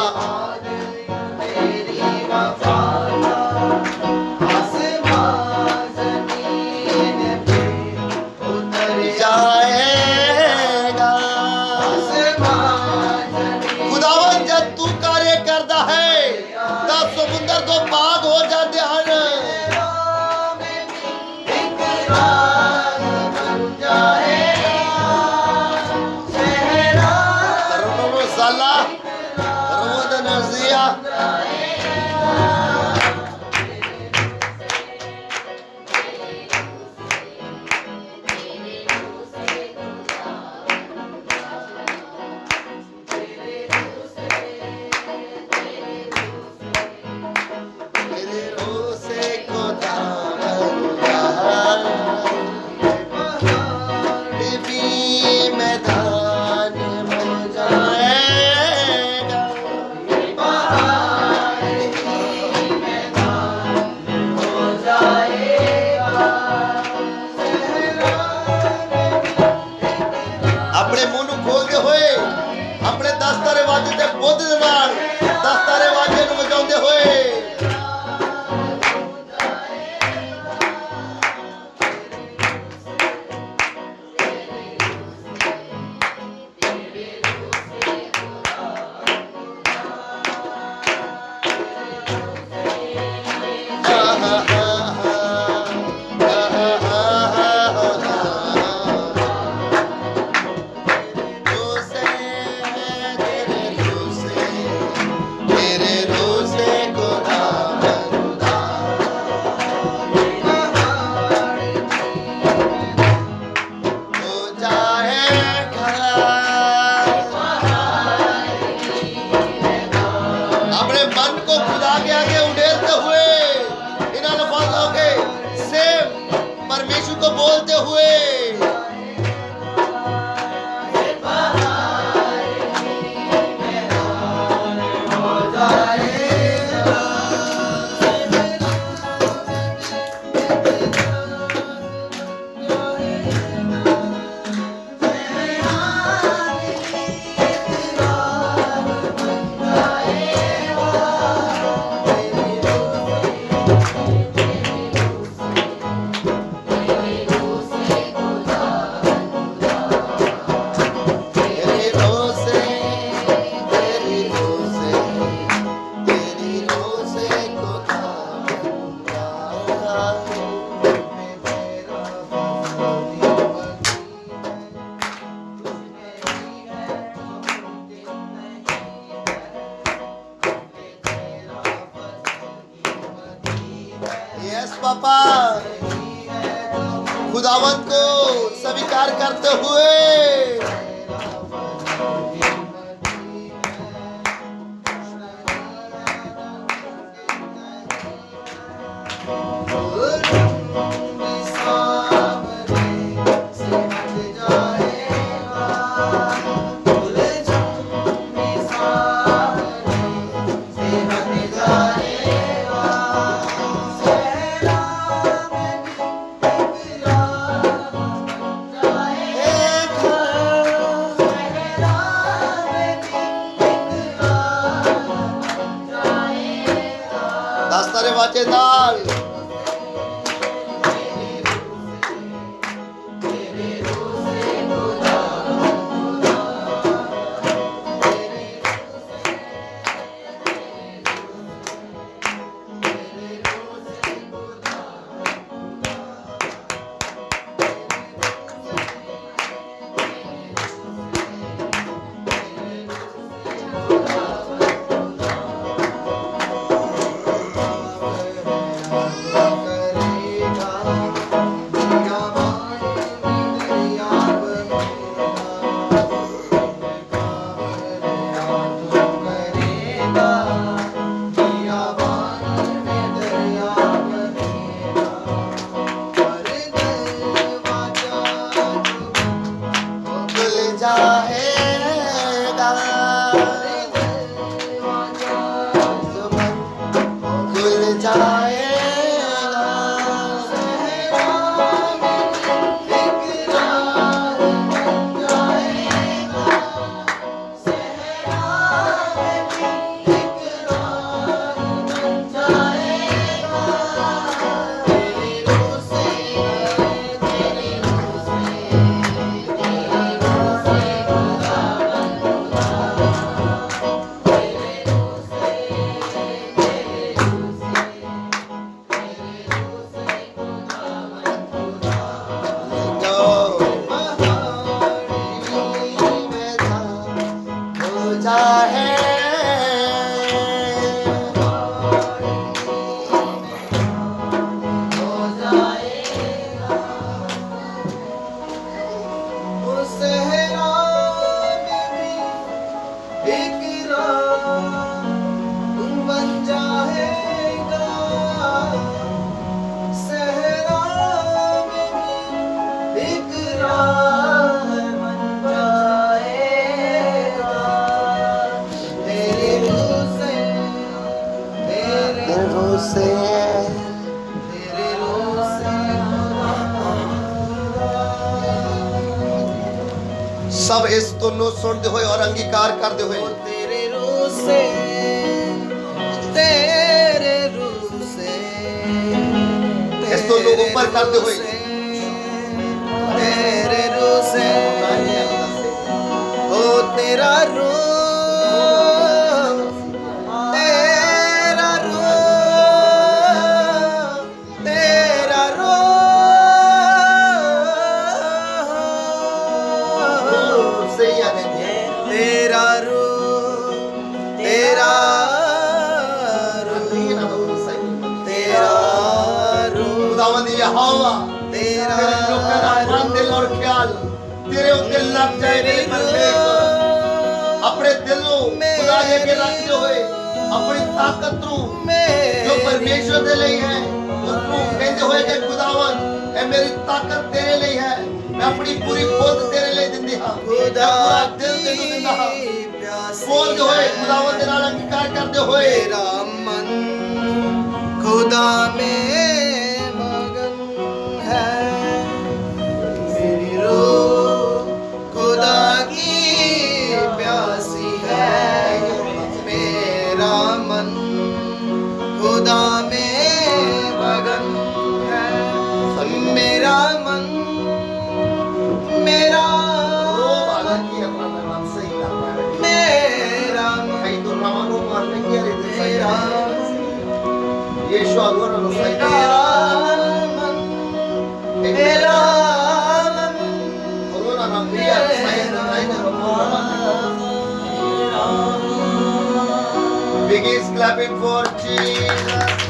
Speaker 3: जाएगा खुदावन जब तू कार्य करता है तब समुंदर तो पाग हो जाते हैं। Terlalu salah, terlalu nazia. अपने मुंह ਨੂੰ ਖੋਲਦੇ ਹੋਏ ਆਪਣੇ ਦਸਤਾਰੇ ਵਾਜੇ ਤੇ ਬੁੱਧ ਦੇ ਨਾਲ ਦਸਤਾਰੇ ਵਾਜੇ ਨੂੰ ਵਜਾਉਂਦੇ ਹੋਏ अपने मन को खुदा के आगे उड़ेलते हुए इन अल्फाजों के से परमेश्वर को बोलते हुए यस पापा खुदावंत को स्वीकार करते हुए जाएगा, मन खुल जाएगा, सब इस धुन ਨੂੰ ਸੁਣਦੇ ਹੋਏ ਔਰ ਅੰਗੀਕਾਰ ਕਰਦੇ ਹੋਏ
Speaker 1: तेरे रूह से, तेरे रूह से,
Speaker 3: इस धुन ਨੂੰ ਉੱਪਰ ਕਰਦੇ ਹੋਏ
Speaker 1: तेरे रूह से, ओ तेरा रूह, तेरा रूह, तेरा रूह,
Speaker 3: ਸਹੀ ਆ ਗਏ
Speaker 1: तेरा रूह, तेरा रूह, तेरा रूह,
Speaker 3: ਖੁਦਾਵੰਦ ਯਹੋਵਾ
Speaker 1: तेरा
Speaker 3: ਤੇਰੇ ਲੋਕਾਂ ਦਾ ਮਨ ਦਿਲ ਔਰ ਖਿਆਲ ਤੇਰੇ ਉੱਤੇ ਲੱਗ ਜਾਏ ਮੇਰੇ ਪਰਮੇਸ਼ਵਰ ਆਪਣੇ ਦਿਲ ਨੂੰ ਖੁਦਾ ਦੇ ਅੱਗੇ ਰੱਖਦੇ ਹੋਏ ਆਪਣੀ ਤਾਕਤ ਨੂੰ ਜੋ ਪਰਮੇਸ਼ਵਰ ਦੇ ਲਈ ਹੈ ਉਸ ਨੂੰ ਕਹਿੰਦੇ ਹੋਏ ਕਿ ਖੁਦਾਵੰਦ ਇਹ ਮੇਰੀ ਤਾਕਤ ਤੇਰੇ ਲਈ ਹੈ ਮੈਂ ਆਪਣੀ ਪੂਰੀ ਬੁੱਧ ਤੇਰੇ ਲਈ ਦਿੰਦੀ ਹਾਂ
Speaker 1: खुदा
Speaker 3: ਪੂਰਾ ਦਿਲ ਤੈਨੂੰ ਦਿੰਦਾ ਹਾਂ ਬੋਲਦੇ ਹੋਏ ਖੁਦਾਵੰਦ ਦੇ ਨਾਲ ਅੰਗੀਕਾਰ ਕਰਦੇ ਹੋਏ
Speaker 1: मेरा मन खुदा में मगन है, मेरी रूह खुदा की प्यासी है, मेरा मन खुदा में मगन है, मेरा मन, मेरा
Speaker 3: ਉਹ ਵਾਲਾ ਕੀ ਆਪਣਾ ਮਨ ਸਹੀ ਕਰਦਾ ਹੈ
Speaker 1: मेरा मन,
Speaker 3: ਕਈ ਤੋਂ ਰਾਵਾਂ ਨੂੰ ਮਾਰ ਨਹੀਂ ਗਿਆ ਰੇ
Speaker 1: मेरा
Speaker 3: ਯੇਸ਼ੂ ਅਗਰ ਨੂੰ ਸਹੀ
Speaker 1: मेरा मन, मेरा मन,
Speaker 3: ਉਹਨਾਂ ਨਾਮ ਲਿਆ ਸਹੀ ਨਹੀਂ ਨਾ Begins clapping for Jesus.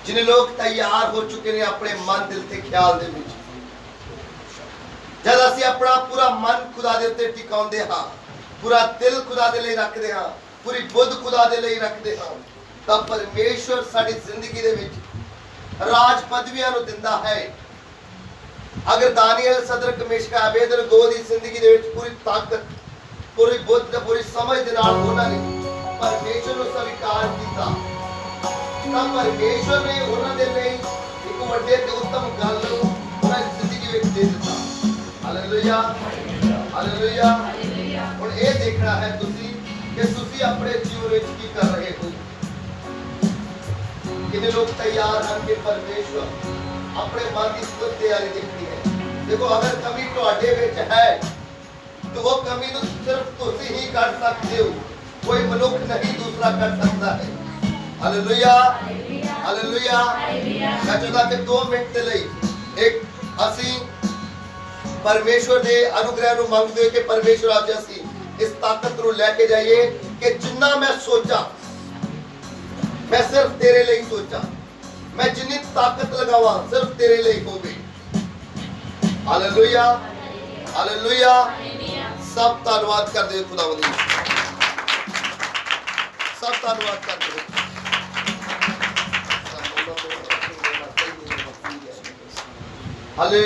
Speaker 3: जिन्हें लोग तैयार हो चुके हैं अपने मन दिल के ख्याल दे विच जद ਅਸੀਂ ਆਪਣਾ ਪੂਰਾ ਮਨ ਖੁਦਾ ਦੇ ਉੱਤੇ ਟਿਕਾਉਂਦੇ ਹਾਂ ਪੂਰਾ ਦਿਲ ਖੁਦਾ ਦੇ ਲਈ ਰੱਖਦੇ ਹਾਂ ਪੂਰੀ ਬੁੱਧ ਖੁਦਾ ਦੇ ਲਈ ਰੱਖਦੇ ਹਾਂ ਤਾਂ ਪਰਮੇਸ਼ਵਰ ਸਾਡੀ ਜ਼ਿੰਦਗੀ ਦੇ ਵਿੱਚ ਰਾਜ ਪਦਵੀਆਂ ਨੂੰ ਦਿੰਦਾ ਹੈ ਅਗਰ ਦਾਨੀਏਲ ਸਦਰਕ ਮਿਸ਼ਕਾ ਅਬੇਦਨਗੋ ਦੀ ਜ਼ਿੰਦਗੀ ਦੇ ਵਿੱਚ ਪੂਰੀ ਤਾਕਤ ਪੂਰੀ ਬੁੱਧ ਤੇ ਪੂਰੀ ਸਮਝ ਦੇ ਨਾਲ ਉਹਨਾਂ ਨੇ ਪਰਮੇਸ਼ਵਰ ਨੂੰ ਸਵੀਕਾਰ ਕੀਤਾ ਤਾਂ ਪਰਮੇਸ਼ਵਰ ਨੇ ਉਹਨਾਂ ਦੇ ਲਈ ਇੱਕ ਵੱਡੇ ਤੇ ਉੱਤਮ ਗੱਲ ਨੂੰ ਉਹਨਾਂ ਦੀ ਜ਼ਿੰਦਗੀ ਵਿੱਚ ਦੇ ਦਿੱਤਾ ਹਾਲੇਲੂਇਆ ਹਾਲੇਲੂਇਆ ਹੁਣ ਇਹ ਦੇਖਣਾ ਹੈ ਤੁਸੀਂ ਕਿ ਤੁਸੀਂ ਆਪਣੇ ਜੀਵਨ ਵਿੱਚ ਕੀ ਕਰ ਰਹੇ ਹੋ ਕਿੰਨੇ ਲੋਕ ਤਿਆਰ ਹਨ ਕਿ ਪਰਮੇਸ਼ਵਰ ਆਪਣੇ ਮਨ ਦੀ ਸੁਧ ਤਿਆਰੀ ਦੇਖਦੀ ਹੈ ਦੇਖੋ ਅਗਰ ਕਮੀ ਤੁਹਾਡੇ ਵਿੱਚ ਹੈ ਤਾਂ ਉਹ ਕਮੀ ਨੂੰ ਸਿਰਫ ਤੁਸੀਂ ਹੀ ਕੱਢ ਸਕਦੇ ਹੋ ਕੋਈ ਮਨੁੱਖ ਨਹੀਂ ਦੂਸਰਾ ਕੱਢ ਸਕਦਾ ਹੈ ਹਾਲੇਲੂਇਆ ਹਾਲੇਲੂਇਆ ਮੈਂ ਚਾਹੁੰਦਾ ਕਿ 2 ਮਿੰਟ ਦੇ ਲਈ ਇੱਕ ਅਸੀਂ ਪਰਮੇਸ਼ਵਰ ਦੇ ਅਨੁਗ੍ਰਹਿ ਨੂੰ ਮੰਗਦੇ ਹੋਏ ਕਿ ਪਰਮੇਸ਼ਵਰ ਅੱਜ ਅਸੀਂ ਇਸ ਤਾਕਤ ਨੂੰ ਲੈ ਕੇ ਜਾਈਏ ਕਿ ਜਿੰਨਾ ਮੈਂ ਸੋਚਾਂ मैं सिर्फ तेरे लिए ही सोचा मैं जितनी ताकत लगावा सिर्फ तेरे लिए होवे हालेलुया हालेलुया सब धन्यवाद करते खुदावंद सब धन्यवाद करते ਹਾਲੇ